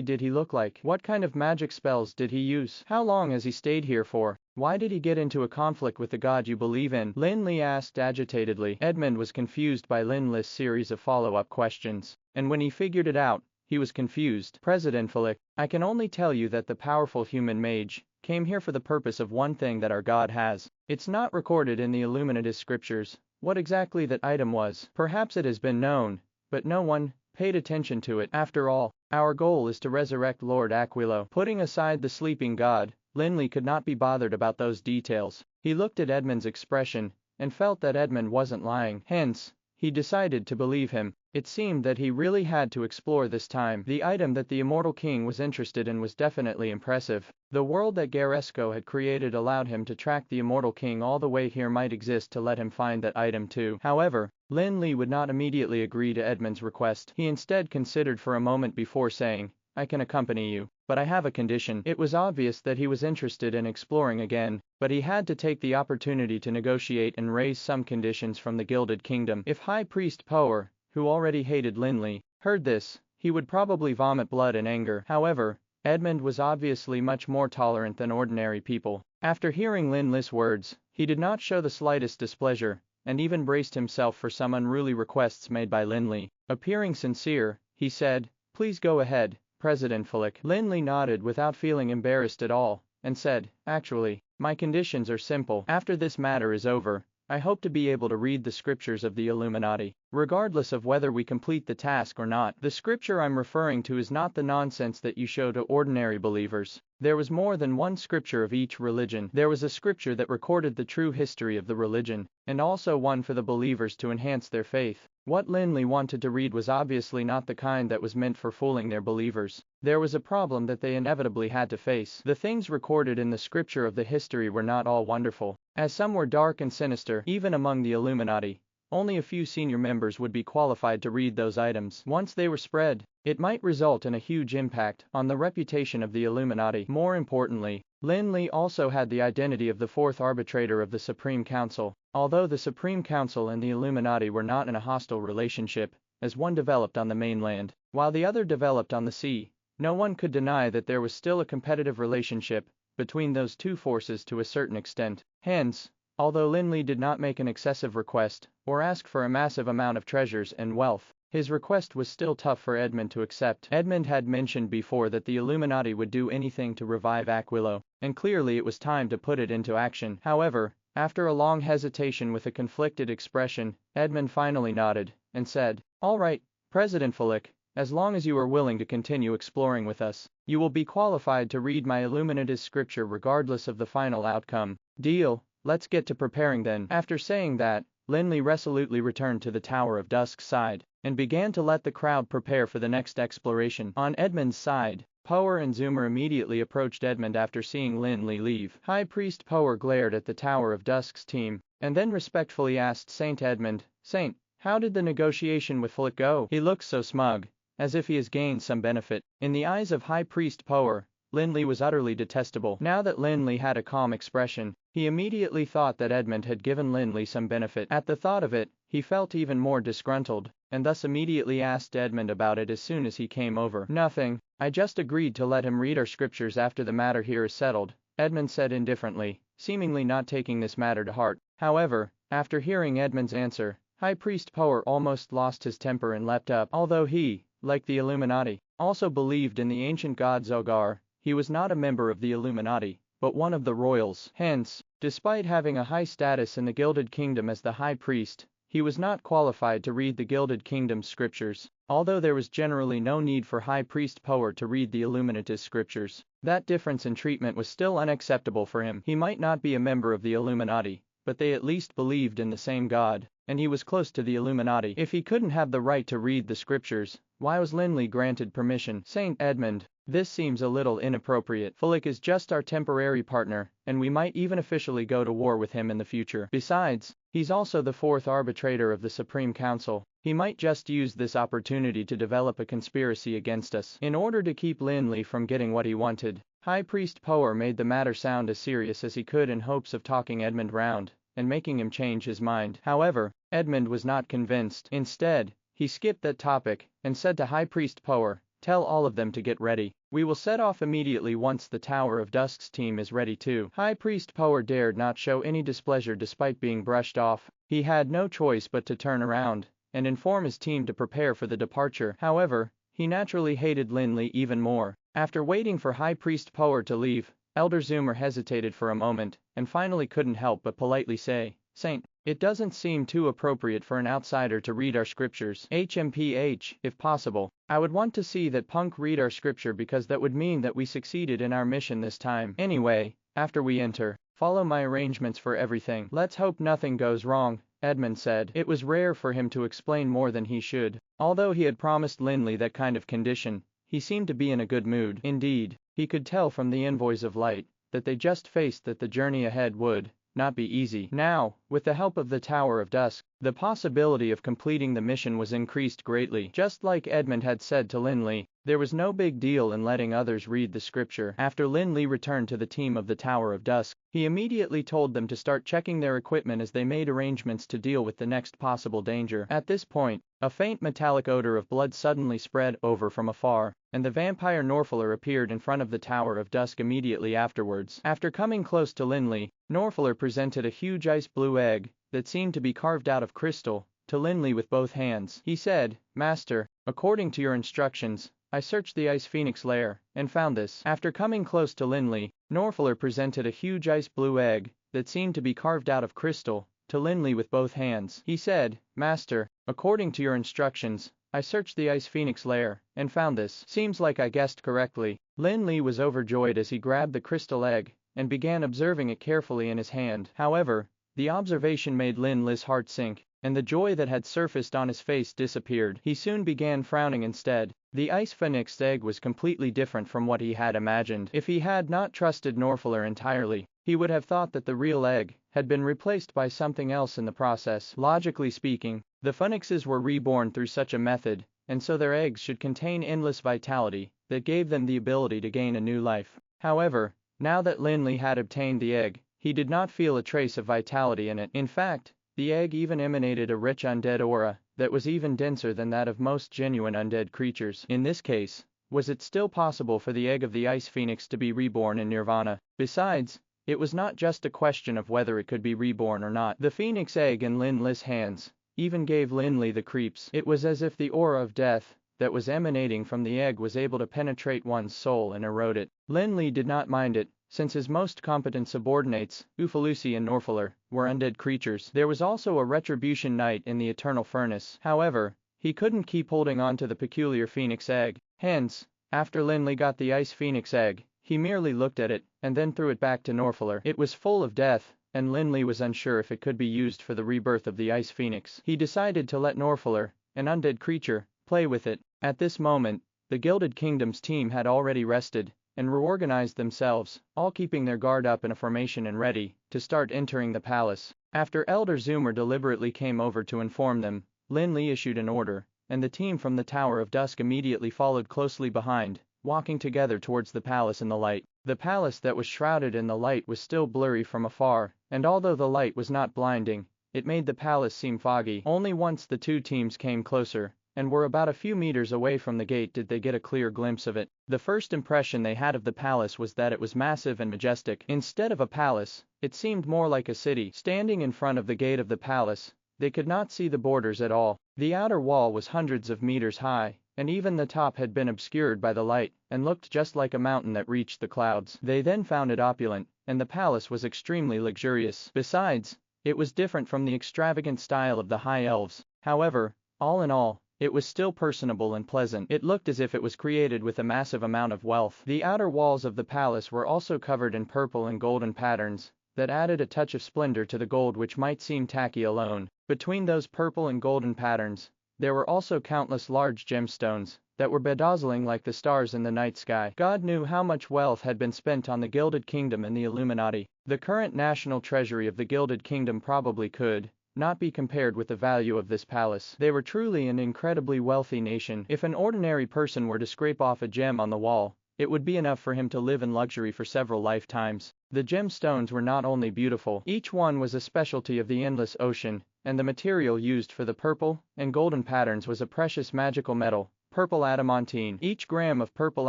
did he look like? What kind of magic spells did he use? How long has he stayed here for? Why did he get into a conflict with the god you believe in? Lin Li asked agitatedly. Edmund was confused by Lin Li's series of follow-up questions, and when he figured it out, he was confused. President Felix, I can only tell you that the powerful human mage came here for the purpose of one thing that our god has. It's not recorded in the Illuminatus scriptures what exactly that item was. Perhaps it has been known, but no one paid attention to it. After all, our goal is to resurrect Lord Aquilo. Putting aside the sleeping god, Lin Li could not be bothered about those details. He looked at Edmund's expression, and felt that Edmund wasn't lying. Hence, he decided to believe him. It seemed that he really had to explore this time. The item that the immortal king was interested in was definitely impressive. The world that Garesco had created allowed him to track the immortal king all the way here might exist to let him find that item too. However, Lin Li would not immediately agree to Edmund's request. He instead considered for a moment before saying, I can accompany you, but I have a condition. It was obvious that he was interested in exploring again, but he had to take the opportunity to negotiate and raise some conditions from the Gilded Kingdom. If High Priest Power, who already hated Lin Li, heard this, he would probably vomit blood in anger. However, Edmund was obviously much more tolerant than ordinary people. After hearing Lin Li's words, he did not show the slightest displeasure, and even braced himself for some unruly requests made by Lin Li. Appearing sincere, he said, Please go ahead, President Felix. Lin Li nodded without feeling embarrassed at all, and said, Actually, my conditions are simple. After this matter is over, I hope to be able to read the scriptures of the Illuminati, regardless of whether we complete the task or not. The scripture I'm referring to is not the nonsense that you show to ordinary believers. There was more than one scripture of each religion. There was a scripture that recorded the true history of the religion, and also one for the believers to enhance their faith. What Lin Li wanted to read was obviously not the kind that was meant for fooling their believers. There was a problem that they inevitably had to face. The things recorded in the scripture of the history were not all wonderful, as some were dark and sinister. Even among the Illuminati, only a few senior members would be qualified to read those items. Once they were spread, it might result in a huge impact on the reputation of the Illuminati. More importantly, Lin Li also had the identity of the fourth arbitrator of the Supreme Council. Although the Supreme Council and the Illuminati were not in a hostile relationship, as one developed on the mainland, while the other developed on the sea, no one could deny that there was still a competitive relationship between those two forces to a certain extent. Hence, although Lin Li did not make an excessive request, or ask for a massive amount of treasures and wealth, His request was still tough for Edmund to accept. Edmund had mentioned before that the Illuminati would do anything to revive Aquilo, and clearly it was time to put it into action. However, after a long hesitation with a conflicted expression, Edmund finally nodded, and said, "All right, President Fulik, as long as you are willing to continue exploring with us, you will be qualified to read my Illuminatus scripture regardless of the final outcome. Deal, let's get to preparing then." After saying that, Lin Li resolutely returned to the Tower of Dusk's side, and began to let the crowd prepare for the next exploration. On Edmund's side, Power and Zoomer immediately approached Edmund after seeing Lin Li leave. High Priest Power glared at the Tower of Dusk's team, and then respectfully asked Saint Edmund, "Saint, how did the negotiation with Fulik go?" He looks so smug, as if he has gained some benefit. In the eyes of High Priest Power, Lin Li was utterly detestable. Now that Lin Li had a calm expression, he immediately thought that Edmund had given Lin Li some benefit. At the thought of it, he felt even more disgruntled, and thus immediately asked Edmund about it as soon as he came over. "Nothing, I just agreed to let him read our scriptures after the matter here is settled," Edmund said indifferently, seemingly not taking this matter to heart. However, after hearing Edmund's answer, High Priest Power almost lost his temper and leapt up. Although he, like the Illuminati, also believed in the ancient god Zogar, he was not a member of the Illuminati, but one of the royals. Hence, despite having a high status in the Gilded Kingdom as the High Priest, he was not qualified to read the Gilded Kingdom's scriptures. Although there was generally no need for High Priest Power to read the Illuminatus scriptures, that difference in treatment was still unacceptable for him. He might not be a member of the Illuminati, but they at least believed in the same god, and he was close to the Illuminati. If he couldn't have the right to read the scriptures, why was Lin Li granted permission? Saint Edmund, this seems a little inappropriate. Fulik is just our temporary partner, and we might even officially go to war with him in the future. Besides, he's also the fourth arbitrator of the Supreme Council. He might just use this opportunity to develop a conspiracy against us. In order to keep Lin Li from getting what he wanted, High Priest Power made the matter sound as serious as he could in hopes of talking Edmund round and making him change his mind. However, Edmund was not convinced. Instead, he skipped that topic and said to High Priest Power, "Tell all of them to get ready. We will set off immediately once the Tower of Dusk's team is ready too." High Priest Power dared not show any displeasure despite being brushed off. He had no choice but to turn around and inform his team to prepare for the departure. However, he naturally hated Lin Li even more. After waiting for High Priest Power to leave, Elder Zoomer hesitated for a moment, and finally couldn't help but politely say, "Saint, it doesn't seem too appropriate for an outsider to read our scriptures. HMPH, if possible, I would want to see that punk read our scripture because that would mean that we succeeded in our mission this time. Anyway, after we enter, follow my arrangements for everything. Let's hope nothing goes wrong," Edmund said. It was rare for him to explain more than he should. Although he had promised Lin Li that kind of condition, he seemed to be in a good mood. Indeed, he could tell from the envoys of light that they just faced that the journey ahead would not be easy. Now, with the help of the Tower of Dusk, the possibility of completing the mission was increased greatly. Just like Edmund had said to Lin Li, there was no big deal in letting others read the scripture. After Lin Li returned to the team of the Tower of Dusk, he immediately told them to start checking their equipment as they made arrangements to deal with the next possible danger. At this point, a faint metallic odor of blood suddenly spread over from afar, and the vampire Norfaller appeared in front of the Tower of Dusk immediately afterwards. After coming close to Lin Li, Norfaller presented a huge ice blue egg that seemed to be carved out of crystal to Lin Li with both hands. He said, "Master, according to your instructions, I searched the Ice Phoenix lair and found this." After coming close to Lin Li, Norfaller presented a huge ice blue egg that seemed to be carved out of crystal to Lin Li with both hands. He said, "Master, according to your instructions, I searched the Ice Phoenix lair and found this." Seems like I guessed correctly. Lin Li was overjoyed as he grabbed the crystal egg and began observing it carefully in his hand. However, the observation made Lin Li's heart sink, and the joy that had surfaced on his face disappeared. He soon began frowning instead. The Ice Phoenix egg was completely different from what he had imagined. If he had not trusted Norfaller entirely, he would have thought that the real egg had been replaced by something else in the process. Logically speaking, the phoenixes were reborn through such a method, and so their eggs should contain endless vitality that gave them the ability to gain a new life. However, now that Lin Li had obtained the egg, he did not feel a trace of vitality in it. In fact, the egg even emanated a rich undead aura that was even denser than that of most genuine undead creatures. In this case, was it still possible for the egg of the Ice Phoenix to be reborn in Nirvana? Besides, it was not just a question of whether it could be reborn or not. The Phoenix egg in Lin Li's hands even gave Lin Li the creeps. It was as if the aura of death that was emanating from the egg was able to penetrate one's soul and erode it. Lin Li did not mind it, since his most competent subordinates, Ufalusi and Norfaler, were undead creatures. There was also a retribution knight in the eternal furnace. However, he couldn't keep holding on to the peculiar phoenix egg. Hence, after Lin Li got the ice phoenix egg, he merely looked at it, and then threw it back to Norfaler. It was full of death, and Lin Li was unsure if it could be used for the rebirth of the ice phoenix. He decided to let Norfaler, an undead creature, play with it. At this moment, the Gilded Kingdom's team had already rested and reorganized themselves, all keeping their guard up in a formation and ready to start entering the palace. After Elder Zoomer deliberately came over to inform them, Lin Li issued an order, and the team from the Tower of Dusk immediately followed closely behind, walking together towards the palace in the light. The palace that was shrouded in the light was still blurry from afar, and although the light was not blinding, it made the palace seem foggy. Only once the two teams came closer and were about a few meters away from the gate did they get a clear glimpse of it. The first impression they had of the palace was that it was massive and majestic. Instead of a palace, it seemed more like a city. Standing in front of the gate of the palace, they could not see the borders at all. The outer wall was hundreds of meters high, and even the top had been obscured by the light, and looked just like a mountain that reached the clouds. They then found it opulent, and the palace was extremely luxurious. Besides, it was different from the extravagant style of the High Elves. However, all in all, it was still personable and pleasant. It looked as if it was created with a massive amount of wealth. The outer walls of the palace were also covered in purple and golden patterns that added a touch of splendor to the gold which might seem tacky alone. Between those purple and golden patterns, there were also countless large gemstones that were bedazzling like the stars in the night sky. God knew how much wealth had been spent on the Gilded Kingdom and the Illuminati. The current national treasury of the Gilded Kingdom probably could not be compared with the value of this palace. They were truly an incredibly wealthy nation. If an ordinary person were to scrape off a gem on the wall, it would be enough for him to live in luxury for several lifetimes. The gemstones were not only beautiful, each one was a specialty of the endless ocean, and the material used for the purple and golden patterns was a precious magical metal, purple adamantine. Each gram of purple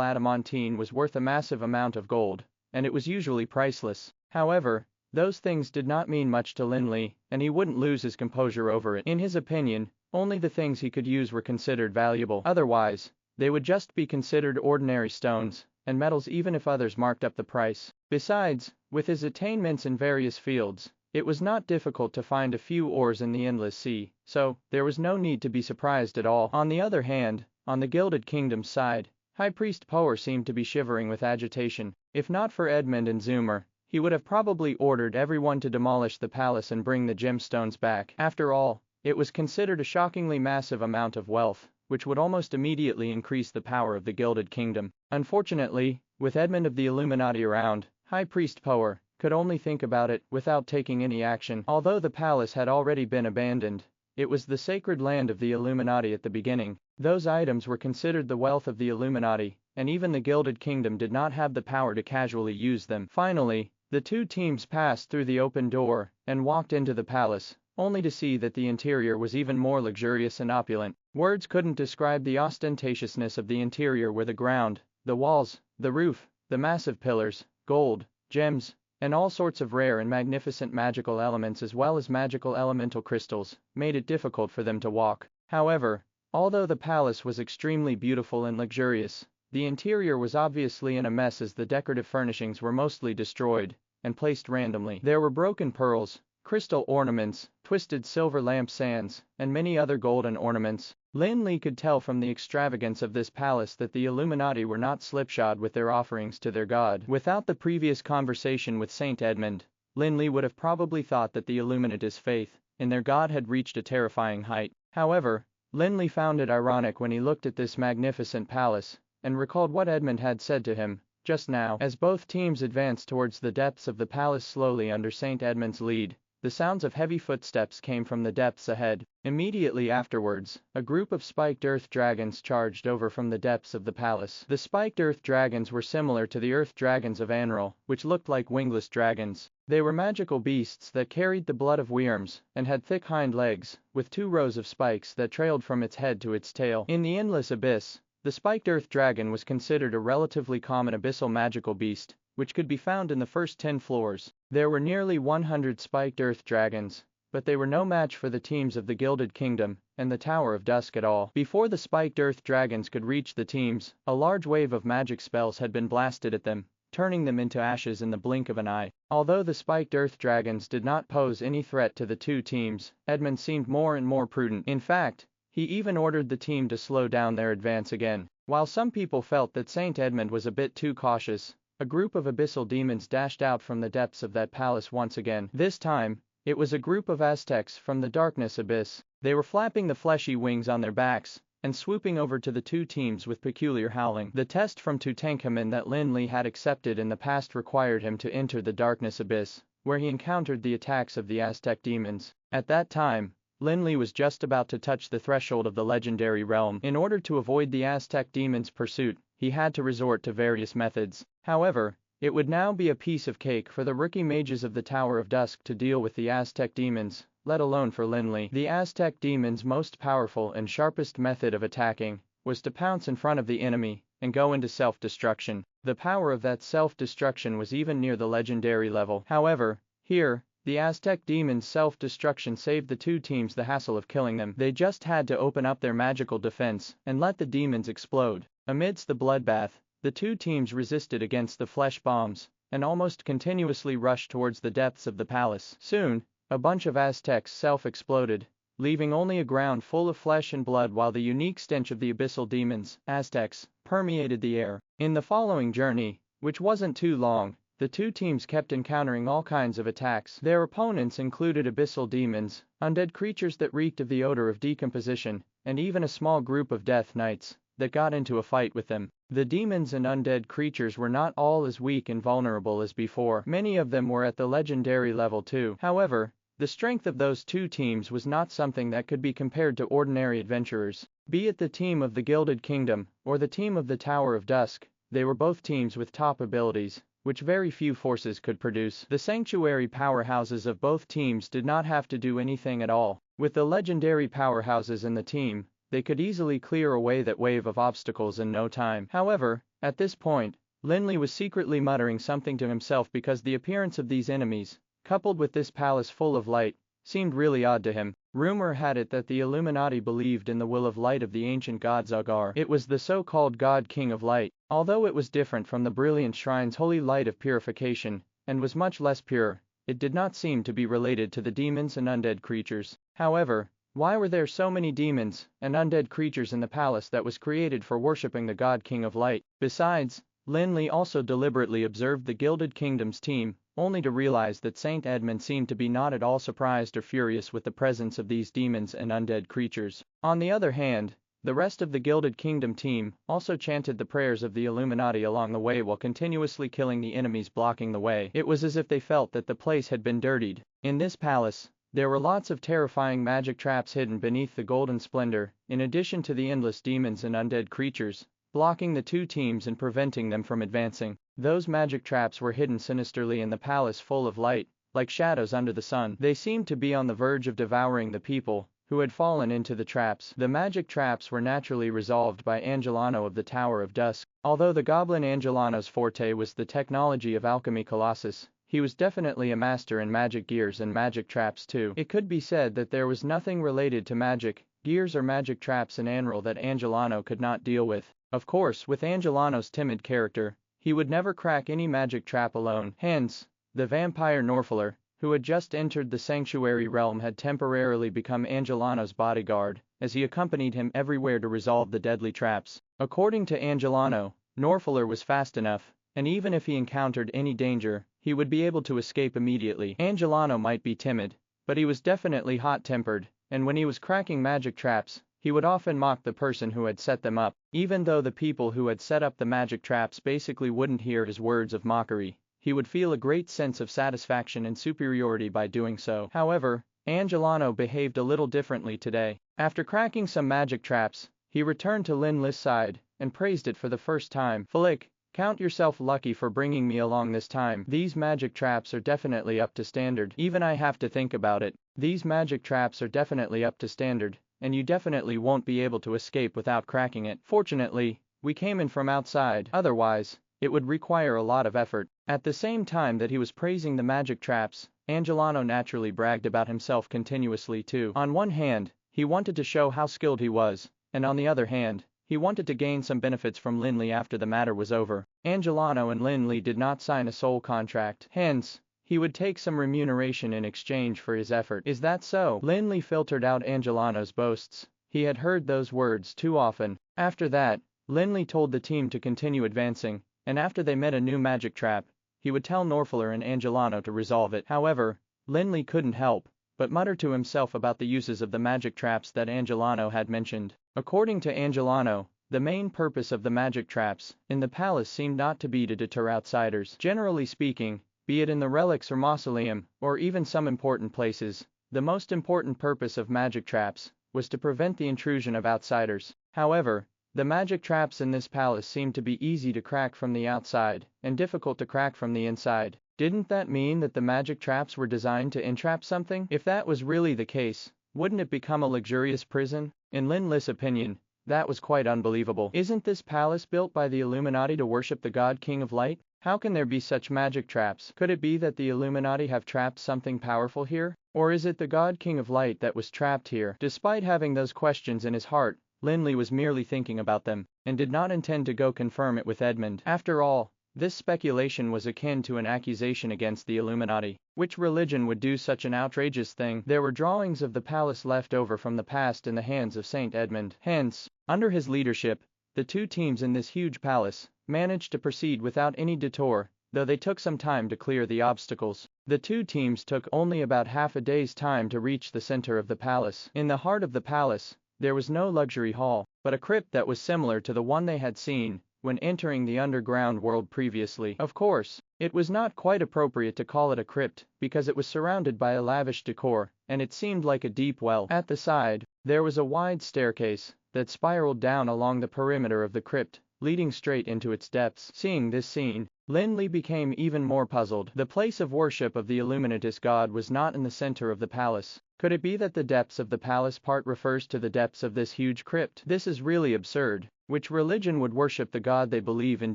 adamantine was worth a massive amount of gold, and it was usually priceless. However, those things did not mean much to Lin Li, and he wouldn't lose his composure over it. In his opinion, only the things he could use were considered valuable. Otherwise, they would just be considered ordinary stones and metals even if others marked up the price. Besides, with his attainments in various fields, it was not difficult to find a few ores in the endless sea, so there was no need to be surprised at all. On the other hand, on the Gilded Kingdom's side, High Priest Power seemed to be shivering with agitation. If not for Edmund and Zoomer, he would have probably ordered everyone to demolish the palace and bring the gemstones back. After all, it was considered a shockingly massive amount of wealth, which would almost immediately increase the power of the Gilded Kingdom. Unfortunately, with Edmund of the Illuminati around, High Priest Power could only think about it without taking any action. Although the palace had already been abandoned, it was the sacred land of the Illuminati at the beginning. Those items were considered the wealth of the Illuminati, and even the Gilded Kingdom did not have the power to casually use them. Finally, the two teams passed through the open door and walked into the palace, only to see that the interior was even more luxurious and opulent. Words couldn't describe the ostentatiousness of the interior, where the ground, the walls, the roof, the massive pillars, gold, gems, and all sorts of rare and magnificent magical elements as well as magical elemental crystals, made it difficult for them to walk. However, although the palace was extremely beautiful and luxurious, the interior was obviously in a mess as the decorative furnishings were mostly destroyed and placed randomly. There were broken pearls, crystal ornaments, twisted silver lampstands, and many other golden ornaments. Lin Li could tell from the extravagance of this palace that the Illuminati were not slipshod with their offerings to their god. Without the previous conversation with Saint Edmund, Lin Li would have probably thought that the Illuminati's faith in their god had reached a terrifying height. However, Lin Li found it ironic when he looked at this magnificent palace and recalled what Edmund had said to him just now. As both teams advanced towards the depths of the palace slowly under Saint Edmund's lead, the sounds of heavy footsteps came from the depths ahead. Immediately afterwards, a group of spiked earth dragons charged over from the depths of the palace. The spiked earth dragons were similar to the earth dragons of Anral, which looked like wingless dragons. They were magical beasts that carried the blood of worms and had thick hind legs, with 2 rows of spikes that trailed from its head to its tail. In the endless abyss, the spiked earth dragon was considered a relatively common abyssal magical beast, which could be found in the first 10 floors. There were nearly 100 spiked earth dragons, but they were no match for the teams of the Gilded Kingdom and the Tower of Dusk at all. Before the spiked earth dragons could reach the teams, a large wave of magic spells had been blasted at them, turning them into ashes in the blink of an eye. Although the spiked earth dragons did not pose any threat to the two teams, Edmund seemed more and more prudent. In fact, he even ordered the team to slow down their advance again. While some people felt that Saint Edmund was a bit too cautious, a group of abyssal demons dashed out from the depths of that palace once again. This time, it was a group of Aztecs from the darkness abyss. They were flapping the fleshy wings on their backs and swooping over to the two teams with peculiar howling. The test from Tutankhamun that Lin Li had accepted in the past required him to enter the darkness abyss, where he encountered the attacks of the Aztec demons. At that time, Lin Li was just about to touch the threshold of the legendary realm. In order to avoid the Aztec demons' pursuit, he had to resort to various methods. However, it would now be a piece of cake for the rookie mages of the Tower of Dusk to deal with the Aztec demons, let alone for Lin Li. The Aztec demons' most powerful and sharpest method of attacking was to pounce in front of the enemy and go into self-destruction. The power of that self-destruction was even near the legendary level. However, here, the Aztec demons' self-destruction saved the two teams the hassle of killing them. They just had to open up their magical defense and let the demons explode. Amidst the bloodbath, the two teams resisted against the flesh bombs and almost continuously rushed towards the depths of the palace. Soon, a bunch of Aztecs self-exploded, leaving only a ground full of flesh and blood, while the unique stench of the abyssal demons, Aztecs, permeated the air. In the following journey, which wasn't too long, the two teams kept encountering all kinds of attacks. Their opponents included abyssal demons, undead creatures that reeked of the odor of decomposition, and even a small group of death knights that got into a fight with them. The demons and undead creatures were not all as weak and vulnerable as before. Many of them were at the legendary level too. However, the strength of those two teams was not something that could be compared to ordinary adventurers. Be it the team of the Gilded Kingdom or the team of the Tower of Dusk, they were both teams with top abilities, which very few forces could produce. The sanctuary powerhouses of both teams did not have to do anything at all. With the legendary powerhouses in the team, they could easily clear away that wave of obstacles in no time. However, at this point, Lin Li was secretly muttering something to himself because the appearance of these enemies, coupled with this palace full of light, seemed really odd to him. Rumor had it that the Illuminati believed in the will of light of the ancient god Zagar. It was the so-called god king of light. Although it was different from the brilliant shrine's holy light of purification, and was much less pure, it did not seem to be related to the demons and undead creatures. However, why were there so many demons and undead creatures in the palace that was created for worshipping the god king of light? Besides, Lin Li also deliberately observed the Gilded Kingdom's team, only to realize that Saint Edmund seemed to be not at all surprised or furious with the presence of these demons and undead creatures. On the other hand, the rest of the Gilded Kingdom team also chanted the prayers of the Illuminati along the way while continuously killing the enemies blocking the way. It was as if they felt that the place had been dirtied. In this palace, there were lots of terrifying magic traps hidden beneath the golden splendor, in addition to the endless demons and undead creatures, blocking the two teams and preventing them from advancing. Those magic traps were hidden sinisterly in the palace full of light, like shadows under the sun. They seemed to be on the verge of devouring the people who had fallen into the traps. The magic traps were naturally resolved by Angelano of the Tower of Dusk. Although the goblin Angelano's forte was the technology of alchemy colossus, he was definitely a master in magic gears and magic traps too. It could be said that there was nothing related to magic, gears or magic traps in Anral that Angelano could not deal with. Of course, with Angelano's timid character, he would never crack any magic trap alone. Hence, the vampire Norfaler, who had just entered the sanctuary realm, had temporarily become Angelano's bodyguard, as he accompanied him everywhere to resolve the deadly traps. According to Angelano, Norfaler was fast enough, and even if he encountered any danger, he would be able to escape immediately. Angelano might be timid, but he was definitely hot-tempered, and when he was cracking magic traps, he would often mock the person who had set them up, even though the people who had set up the magic traps basically wouldn't hear his words of mockery. He would feel a great sense of satisfaction and superiority by doing so. However, Angelano behaved a little differently today. After cracking some magic traps, he returned to Lin Li's side and praised it for the first time. "Flick, count yourself lucky for bringing me along this time. These magic traps are definitely up to standard. Even I have to think about it. These magic traps are definitely up to standard, and you definitely won't be able to escape without cracking it. Fortunately, we came in from outside. Otherwise, it would require a lot of effort." At the same time that he was praising the magic traps, Angelano naturally bragged about himself continuously too. On one hand, he wanted to show how skilled he was, and on the other hand, he wanted to gain some benefits from Lin Li after the matter was over. Angelano and Lin Li did not sign a soul contract. Hence, he would take some remuneration in exchange for his effort. Is that so? Lin Li filtered out Angelano's boasts. He had heard those words too often. After that, Lin Li told the team to continue advancing, and after they met a new magic trap, he would tell Norfaller and Angelano to resolve it. However, Lin Li couldn't help but mutter to himself about the uses of the magic traps that Angelano had mentioned. According to Angelano, the main purpose of the magic traps in the palace seemed not to be to deter outsiders. Generally speaking, be it in the relics or mausoleum, or even some important places, the most important purpose of magic traps was to prevent the intrusion of outsiders. However, the magic traps in this palace seemed to be easy to crack from the outside and difficult to crack from the inside. Didn't that mean that the magic traps were designed to entrap something? If that was really the case, wouldn't it become a luxurious prison? In Lin Li's opinion, that was quite unbelievable. Isn't this palace built by the Illuminati to worship the God King of Light? How can there be such magic traps? Could it be that the Illuminati have trapped something powerful here? Or is it the God King of Light that was trapped here? Despite having those questions in his heart, Lin Li was merely thinking about them, and did not intend to go confirm it with Edmund. After all, this speculation was akin to an accusation against the Illuminati. Which religion would do such an outrageous thing? There were drawings of the palace left over from the past in the hands of Saint Edmund. Hence, under his leadership, the two teams in this huge palace managed to proceed without any detour, though they took some time to clear the obstacles. The two teams took only about half a day's time to reach the center of the palace. In the heart of the palace, there was no luxury hall, but a crypt that was similar to the one they had seen when entering the underground world previously. Of course, it was not quite appropriate to call it a crypt, because it was surrounded by a lavish decor, and it seemed like a deep well. At the side, there was a wide staircase that spiraled down along the perimeter of the crypt, leading straight into its depths. Seeing this scene, Lin Li became even more puzzled. The place of worship of the Illuminatus god was not in the center of the palace. Could it be that the depths of the palace part refers to the depths of this huge crypt? This is really absurd. Which religion would worship the god they believe in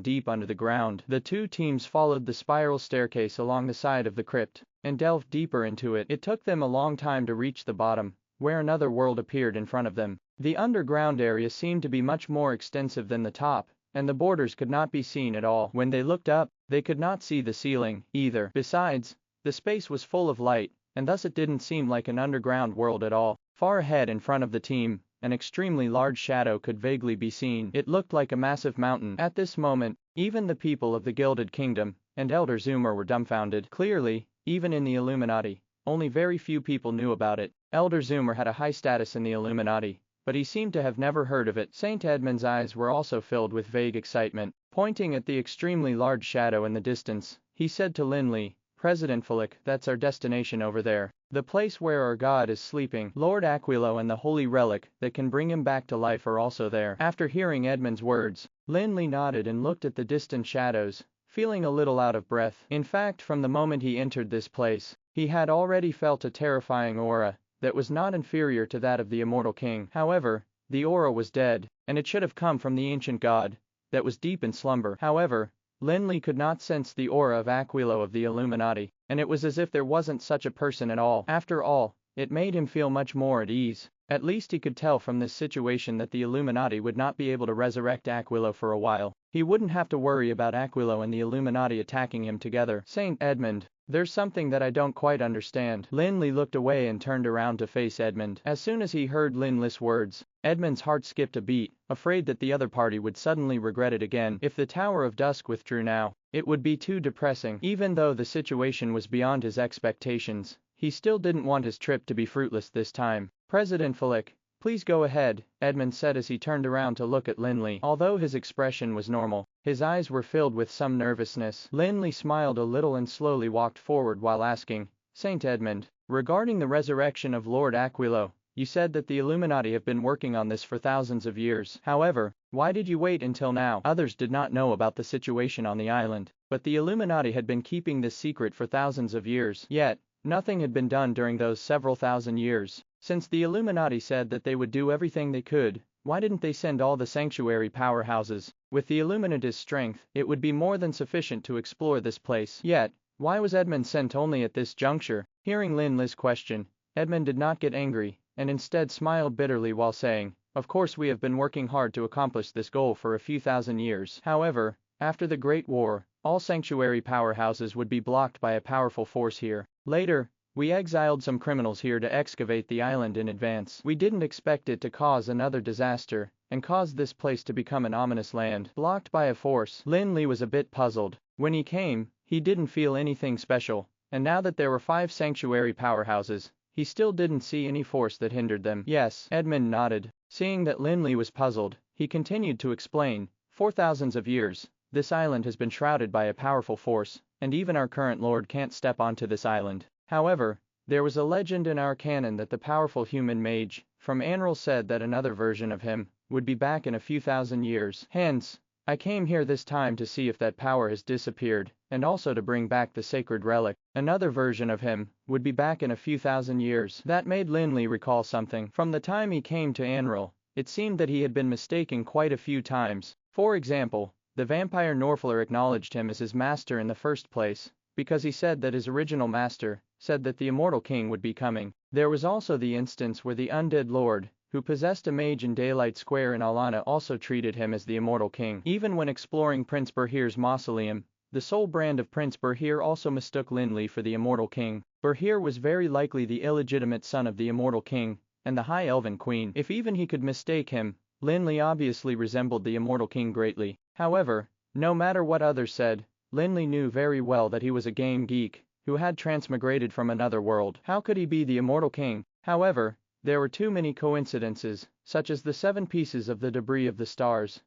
deep under the ground? The two teams followed the spiral staircase along the side of the crypt, and delved deeper into it. It took them a long time to reach the bottom, where another world appeared in front of them. The underground area seemed to be much more extensive than the top, and the borders could not be seen at all. When they looked up, they could not see the ceiling, either. Besides, the space was full of light, and thus it didn't seem like an underground world at all. Far ahead in front of the team, an extremely large shadow could vaguely be seen. It looked like a massive mountain. At this moment, even the people of the Gilded Kingdom and Elder Zoomer were dumbfounded. Clearly, even in the Illuminati, only very few people knew about it. Elder Zoomer had a high status in the Illuminati, but he seemed to have never heard of it. Saint Edmund's eyes were also filled with vague excitement. Pointing at the extremely large shadow in the distance, he said to Lin Li, "President Flick, that's our destination over there. The place where our god is sleeping. Lord Aquilo and the holy relic that can bring him back to life are also there." After hearing Edmund's words, Lin Li nodded and looked at the distant shadows, feeling a little out of breath. In fact, from the moment he entered this place, he had already felt a terrifying aura that was not inferior to that of the immortal king. However, the aura was dead, and it should have come from the ancient god that was deep in slumber. However, Lin Li could not sense the aura of Aquilo of the Illuminati, and it was as if there wasn't such a person at all. After all, it made him feel much more at ease. At least he could tell from this situation that the Illuminati would not be able to resurrect Aquilo for a while. He wouldn't have to worry about Aquilo and the Illuminati attacking him together. Saint Edmund, there's something that I don't quite understand. Lin Li looked away and turned around to face Edmund. As soon as he heard Lin Li's words, Edmund's heart skipped a beat, afraid that the other party would suddenly regret it again. If the Tower of Dusk withdrew now, it would be too depressing. Even though the situation was beyond his expectations, he still didn't want his trip to be fruitless this time. "President Flick, please go ahead," Edmund said as he turned around to look at Lin Li. Although his expression was normal, his eyes were filled with some nervousness. Lin Li smiled a little and slowly walked forward while asking, "Saint Edmund, regarding the resurrection of Lord Aquilo, you said that the Illuminati have been working on this for thousands of years. However, why did you wait until now?" Others did not know about the situation on the island, but the Illuminati had been keeping this secret for thousands of years. Yet, nothing had been done during those several thousand years. Since the Illuminati said that they would do everything they could, why didn't they send all the sanctuary powerhouses? With the Illuminatus' strength, it would be more than sufficient to explore this place. Yet, Why was Edmund sent only at this juncture? Hearing Lin Li's question, Edmund did not get angry, and instead smiled bitterly while saying, "Of course we have been working hard to accomplish this goal for a few thousand years. However, after the Great War, all sanctuary powerhouses would be blocked by a powerful force here. Later, we exiled some criminals here to excavate the island in advance. We didn't expect it to cause another disaster, and cause this place to become an ominous land, blocked by a force." Lin Li was a bit puzzled. When he came, he didn't feel anything special, and now that there were 5 sanctuary powerhouses, he still didn't see any force that hindered them. Yes, Edmund nodded. Seeing that Lin Li was puzzled, he continued to explain, "For thousands of years, this island has been shrouded by a powerful force, and even our current lord can't step onto this island. However, there was a legend in our canon that the powerful human mage from Anril said that another version of him would be back in a few thousand years. Hence, I came here this time to see if that power has disappeared, and also to bring back the sacred relic. Another version of him would be back in a few thousand years." That made Lin Li recall something. From the time he came to Anril, it seemed that he had been mistaken quite a few times. For example, the vampire Norfler acknowledged him as his master in the first place, because he said that his original master said that the immortal king would be coming. There was also the instance where the undead lord, who possessed a mage in Daylight Square in Alana, also treated him as the immortal king. Even when exploring Prince Berhir's mausoleum, the soul brand of Prince Berhir also mistook Lin Li for the immortal king. Berhir was very likely the illegitimate son of the immortal king and the High Elven Queen. If even he could mistake him, Lin Li obviously resembled the immortal king greatly. However, no matter what others said, Lin Li knew very well that he was a game geek who had transmigrated from another world. How could he be the immortal king? However, there were too many coincidences, such as the 7 pieces of the debris of the stars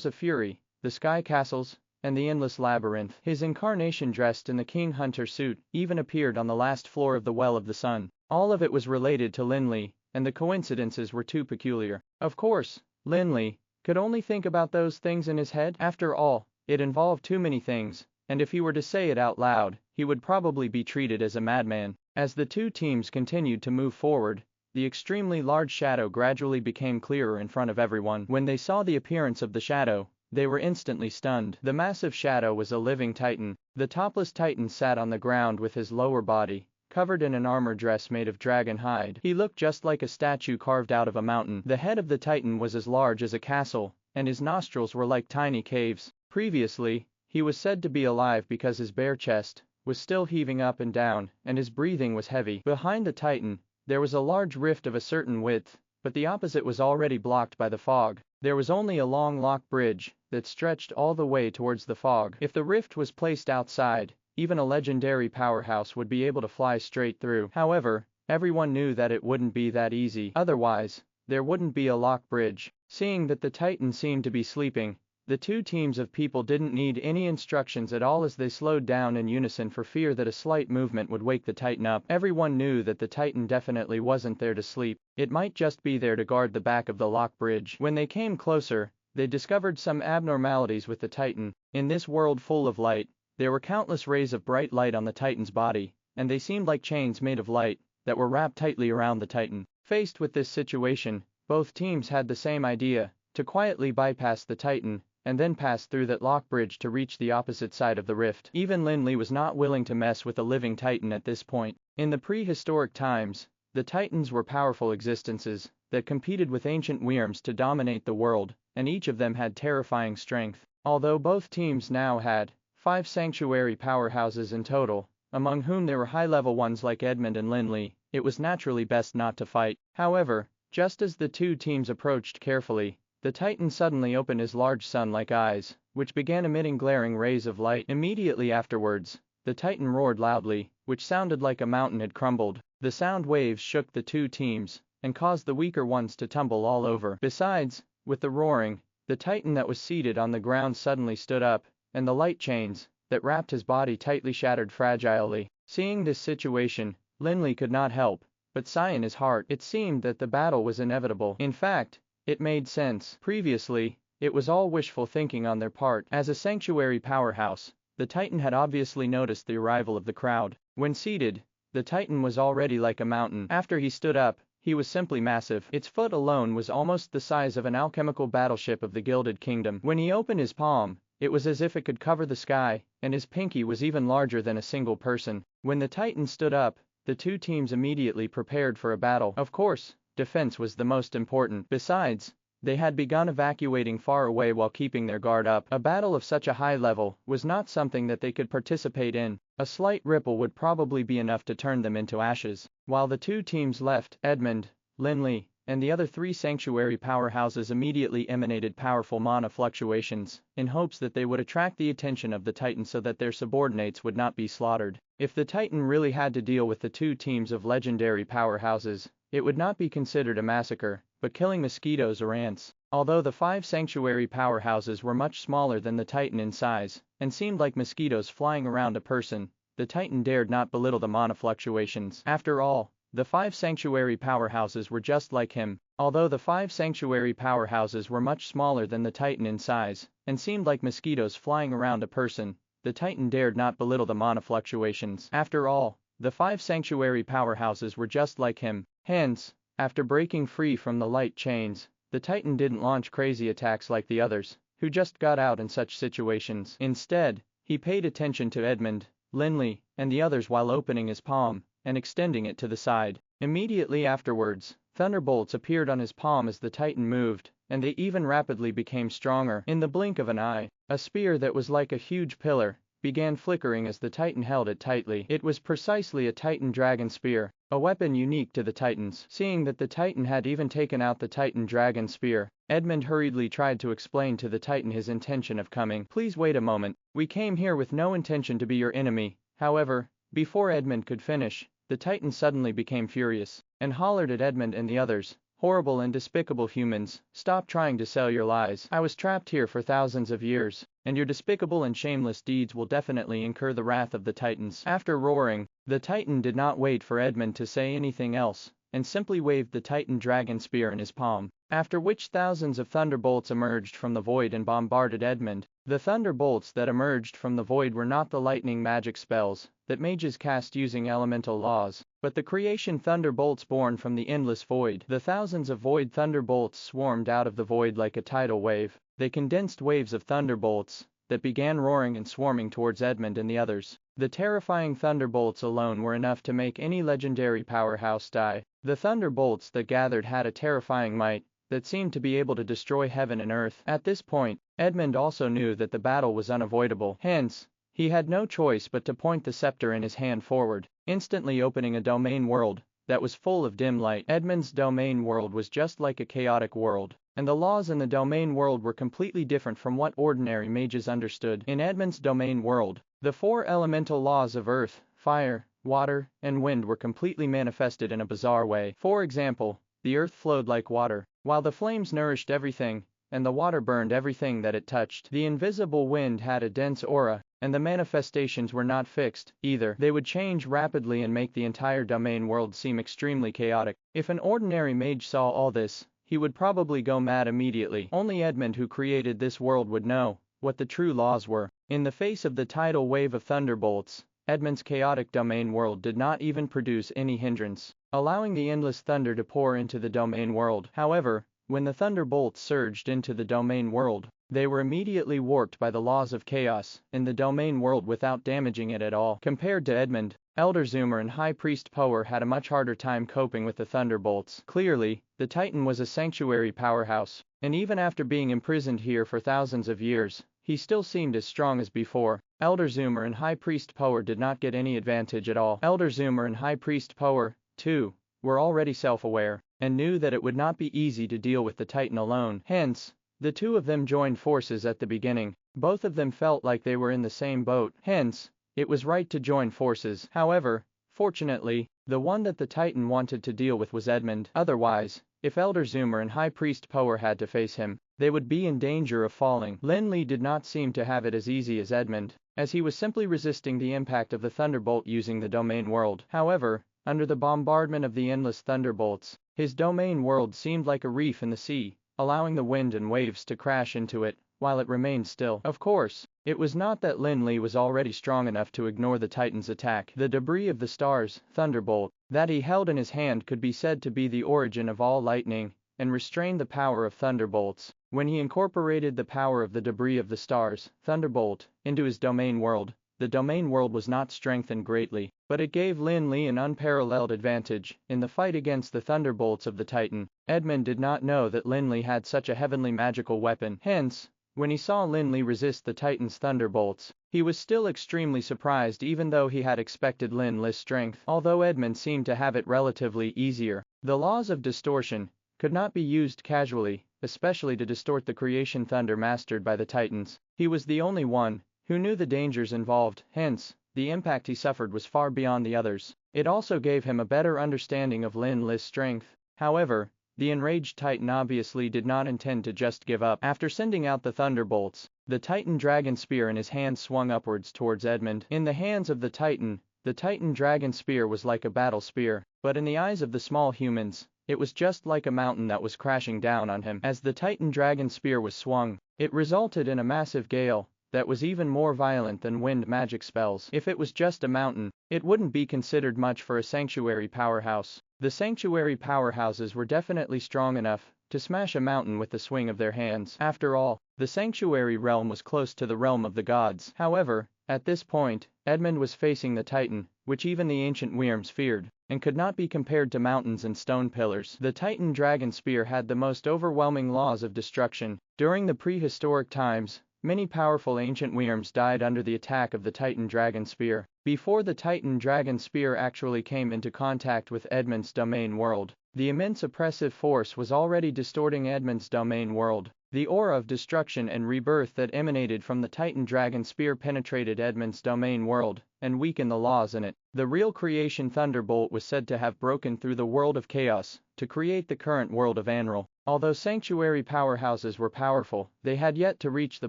of fury, the sky castles, and the endless labyrinth. His incarnation dressed in the king hunter suit even appeared on the last floor of the Well of the Sun. All of it was related to Lin Li, and the coincidences were too peculiar. Of course, Lin Li could only think about those things in his head. After all, it involved too many things, and if he were to say it out loud, he would probably be treated as a madman. As the 2 teams continued to move forward, the extremely large shadow gradually became clearer in front of everyone. When they saw the appearance of the shadow, they were instantly stunned. The massive shadow was a living titan. The topless titan sat on the ground with his lower body covered in an armor dress made of dragon hide. He looked just like a statue carved out of a mountain. The head of the titan was as large as a castle, and his nostrils were like tiny caves. Previously, he was said to be alive because his bare chest was still heaving up and down, and his breathing was heavy. Behind the titan, there was a large rift of a certain width, but the opposite was already blocked by the fog. There was only a long lock bridge that stretched all the way towards the fog. If the rift was placed outside, even a legendary powerhouse would be able to fly straight through. However, everyone knew that it wouldn't be that easy. Otherwise, there wouldn't be a lock bridge. Seeing that the titan seemed to be sleeping, the 2 teams of people didn't need any instructions at all as they slowed down in unison for fear that a slight movement would wake the titan up. Everyone knew that the titan definitely wasn't there to sleep. It might just be there to guard the back of the lock bridge. When they came closer, they discovered some abnormalities with the titan. In this world full of light, there were countless rays of bright light on the titan's body, and they seemed like chains made of light that were wrapped tightly around the titan. Faced with this situation, both teams had the same idea: to quietly bypass the titan and then pass through that lock bridge to reach the opposite side of the rift. Even Lin Li was not willing to mess with a living titan at this point. In the prehistoric times, the titans were powerful existences that competed with ancient wyrms to dominate the world, and each of them had terrifying strength. Although both teams now had 5 sanctuary powerhouses in total, among whom there were high-level ones like Edmund and Lin Li, it was naturally best not to fight. However, just as the 2 teams approached carefully, the titan suddenly opened his large sun-like eyes, which began emitting glaring rays of light. Immediately afterwards, the titan roared loudly, which sounded like a mountain had crumbled. The sound waves shook the 2 teams and caused the weaker ones to tumble all over. Besides, with the roaring, the titan that was seated on the ground suddenly stood up, and the light chains that wrapped his body tightly shattered fragilely. Seeing this situation, Lin Li could not help but sigh in his heart. It seemed that the battle was inevitable. In fact, it made sense. Previously, it was all wishful thinking on their part. As a sanctuary powerhouse, the titan had obviously noticed the arrival of the crowd. When seated, the titan was already like a mountain. After he stood up, he was simply massive. Its foot alone was almost the size of an alchemical battleship of the Gilded Kingdom. When he opened his palm, It was as if it could cover the sky, and his pinky was even larger than a single person. When the Titan stood up, the two teams immediately prepared for a battle. Of course, defense was the most important. Besides, they had begun evacuating far away while keeping their guard up. A battle of such a high level was not something that they could participate in. A slight ripple would probably be enough to turn them into ashes. While the two teams left, Edmund, Lin Li, and the other three sanctuary powerhouses immediately emanated powerful mana fluctuations, in hopes that they would attract the attention of the Titan so that their subordinates would not be slaughtered. If the Titan really had to deal with the two teams of legendary powerhouses, it would not be considered a massacre, but killing mosquitoes or ants. Although the five sanctuary powerhouses were much smaller than the Titan in size, and seemed like mosquitoes flying around a person, the Titan dared not belittle the mana fluctuations. After all, the five sanctuary powerhouses were just like him. Although the five sanctuary powerhouses were much smaller than the Titan in size, and seemed like mosquitoes flying around a person, the Titan dared not belittle the mana fluctuations. After all, the five sanctuary powerhouses were just like him. Hence, after breaking free from the light chains, the Titan didn't launch crazy attacks like the others, who just got out in such situations. Instead, he paid attention to Edmund, Lin Li, and the others while opening his palm and extending it to the side. Immediately afterwards, thunderbolts appeared on his palm as the Titan moved, and they even rapidly became stronger. In the blink of an eye, a spear that was like a huge pillar began flickering as the Titan held it tightly. It was precisely a Titan dragon spear, a weapon unique to the Titans. Seeing that the Titan had even taken out the Titan dragon spear, Edmund hurriedly tried to explain to the Titan his intention of coming. "Please wait a moment. We came here with no intention to be your enemy." However, before Edmund could finish, the Titan suddenly became furious, and hollered at Edmund and the others, "Horrible and despicable humans, stop trying to sell your lies. I was trapped here for thousands of years, and your despicable and shameless deeds will definitely incur the wrath of the Titans." After roaring, the Titan did not wait for Edmund to say anything else, and simply waved the Titan dragon spear in his palm, after which thousands of thunderbolts emerged from the void and bombarded Edmund. The thunderbolts that emerged from the void were not the lightning magic spells that mages cast using elemental laws, but the creation thunderbolts born from the endless void. The thousands of void thunderbolts swarmed out of the void like a tidal wave. They condensed waves of thunderbolts that began roaring and swarming towards Edmund and the others. The terrifying thunderbolts alone were enough to make any legendary powerhouse die. The thunderbolts that gathered had a terrifying might that seemed to be able to destroy heaven and earth. At this point, Edmund also knew that the battle was unavoidable. Hence, he had no choice but to point the scepter in his hand forward, instantly opening a domain world that was full of dim light. Edmund's domain world was just like a chaotic world, and the laws in the domain world were completely different from what ordinary mages understood. In Edmund's domain world, the four elemental laws of earth, fire, water, and wind were completely manifested in a bizarre way. For example, the earth flowed like water, while the flames nourished everything, and the water burned everything that it touched. The invisible wind had a dense aura, and the manifestations were not fixed, either. They would change rapidly and make the entire domain world seem extremely chaotic. If an ordinary mage saw all this, he would probably go mad immediately. Only Edmund, who created this world, would know what the true laws were. In the face of the tidal wave of thunderbolts, Edmund's chaotic domain world did not even produce any hindrance, allowing the endless thunder to pour into the domain world. However, when the thunderbolts surged into the domain world, they were immediately warped by the laws of chaos in the domain world without damaging it at all. Compared to Edmund, Elder Zoomer and High Priest Power had a much harder time coping with the thunderbolts. Clearly, the Titan was a sanctuary powerhouse, and even after being imprisoned here for thousands of years, he still seemed as strong as before. Elder Zoomer and High Priest Power did not get any advantage at all. Elder Zoomer and High Priest Power, too, were already self-aware, and knew that it would not be easy to deal with the Titan alone. Hence, the two of them joined forces at the beginning. Both of them felt like they were in the same boat. Hence, it was right to join forces. However, fortunately, the one that the Titan wanted to deal with was Edmund. Otherwise, if Elder Zoomer and High Priest Power had to face him, they would be in danger of falling. Lin Li did not seem to have it as easy as Edmund, as he was simply resisting the impact of the thunderbolt using the domain world. However, under the bombardment of the endless thunderbolts, his domain world seemed like a reef in the sea, allowing the wind and waves to crash into it, while it remained still. Of course, it was not that Lin Li was already strong enough to ignore the Titan's attack. The debris of the stars, thunderbolt, that he held in his hand could be said to be the origin of all lightning, and restrained the power of thunderbolts. When he incorporated the power of the debris of the stars, Thunderbolt, into his domain world, the domain world was not strengthened greatly, but it gave Lin Li an unparalleled advantage in the fight against the thunderbolts of the Titan. Edmund did not know that Lin Li had such a heavenly magical weapon. Hence, when he saw Lin Li resist the Titan's thunderbolts, he was still extremely surprised even though he had expected Lin Li's strength. Although Edmund seemed to have it relatively easier, the laws of distortion could not be used casually, especially to distort the creation thunder mastered by the Titans. He was the only one who knew the dangers involved, hence, the impact he suffered was far beyond the others. It also gave him a better understanding of Lin Li's strength. However, the enraged Titan obviously did not intend to just give up. After sending out the thunderbolts, the Titan dragon spear in his hand swung upwards towards Edmund. In the hands of the Titan dragon spear was like a battle spear, but in the eyes of the small humans, it was just like a mountain that was crashing down on him. As the Titan dragon spear was swung, it resulted in a massive gale that was even more violent than wind magic spells. If it was just a mountain, it wouldn't be considered much for a sanctuary powerhouse. The sanctuary powerhouses were definitely strong enough to smash a mountain with the swing of their hands. After all, the sanctuary realm was close to the realm of the gods. However, at this point, Edmund was facing the Titan, which even the ancient Wyrms feared, and could not be compared to mountains and stone pillars. The Titan dragon spear had the most overwhelming laws of destruction. During the prehistoric times, many powerful ancient Wyrms died under the attack of the Titan dragon spear. Before the Titan dragon spear actually came into contact with Edmund's domain world, the immense oppressive force was already distorting Edmund's domain world. The aura of destruction and rebirth that emanated from the Titan dragon spear penetrated Edmund's domain world and weakened the laws in it. The real creation thunderbolt was said to have broken through the world of chaos to create the current world of Anral. Although sanctuary powerhouses were powerful, they had yet to reach the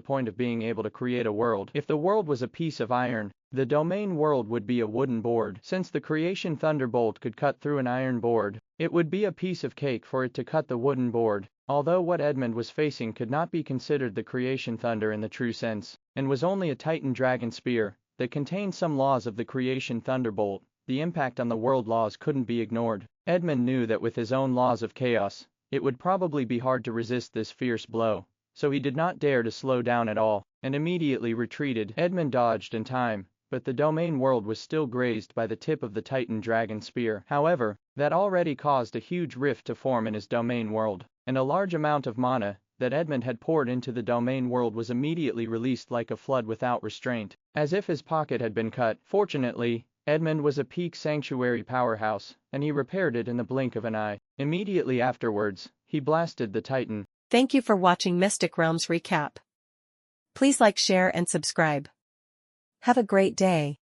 point of being able to create a world. If the world was a piece of iron, the domain world would be a wooden board. Since the creation thunderbolt could cut through an iron board, it would be a piece of cake for it to cut the wooden board. Although what Edmund was facing could not be considered the creation thunder in the true sense, and was only a Titan dragon spear that contained some laws of the creation thunderbolt, the impact on the world laws couldn't be ignored. Edmund knew that with his own laws of chaos, it would probably be hard to resist this fierce blow, so he did not dare to slow down at all, and immediately retreated. Edmund dodged in time, but the domain world was still grazed by the tip of the Titan dragon spear. However, that already caused a huge rift to form in his domain world, and a large amount of mana that Edmund had poured into the domain world was immediately released like a flood without restraint, as if his pocket had been cut. Fortunately, Edmund was a peak sanctuary powerhouse, and he repaired it in the blink of an eye. Immediately afterwards, he blasted the Titan. Thank you for watching Mystic Realms Recap. Please like, share and subscribe. Have a great day.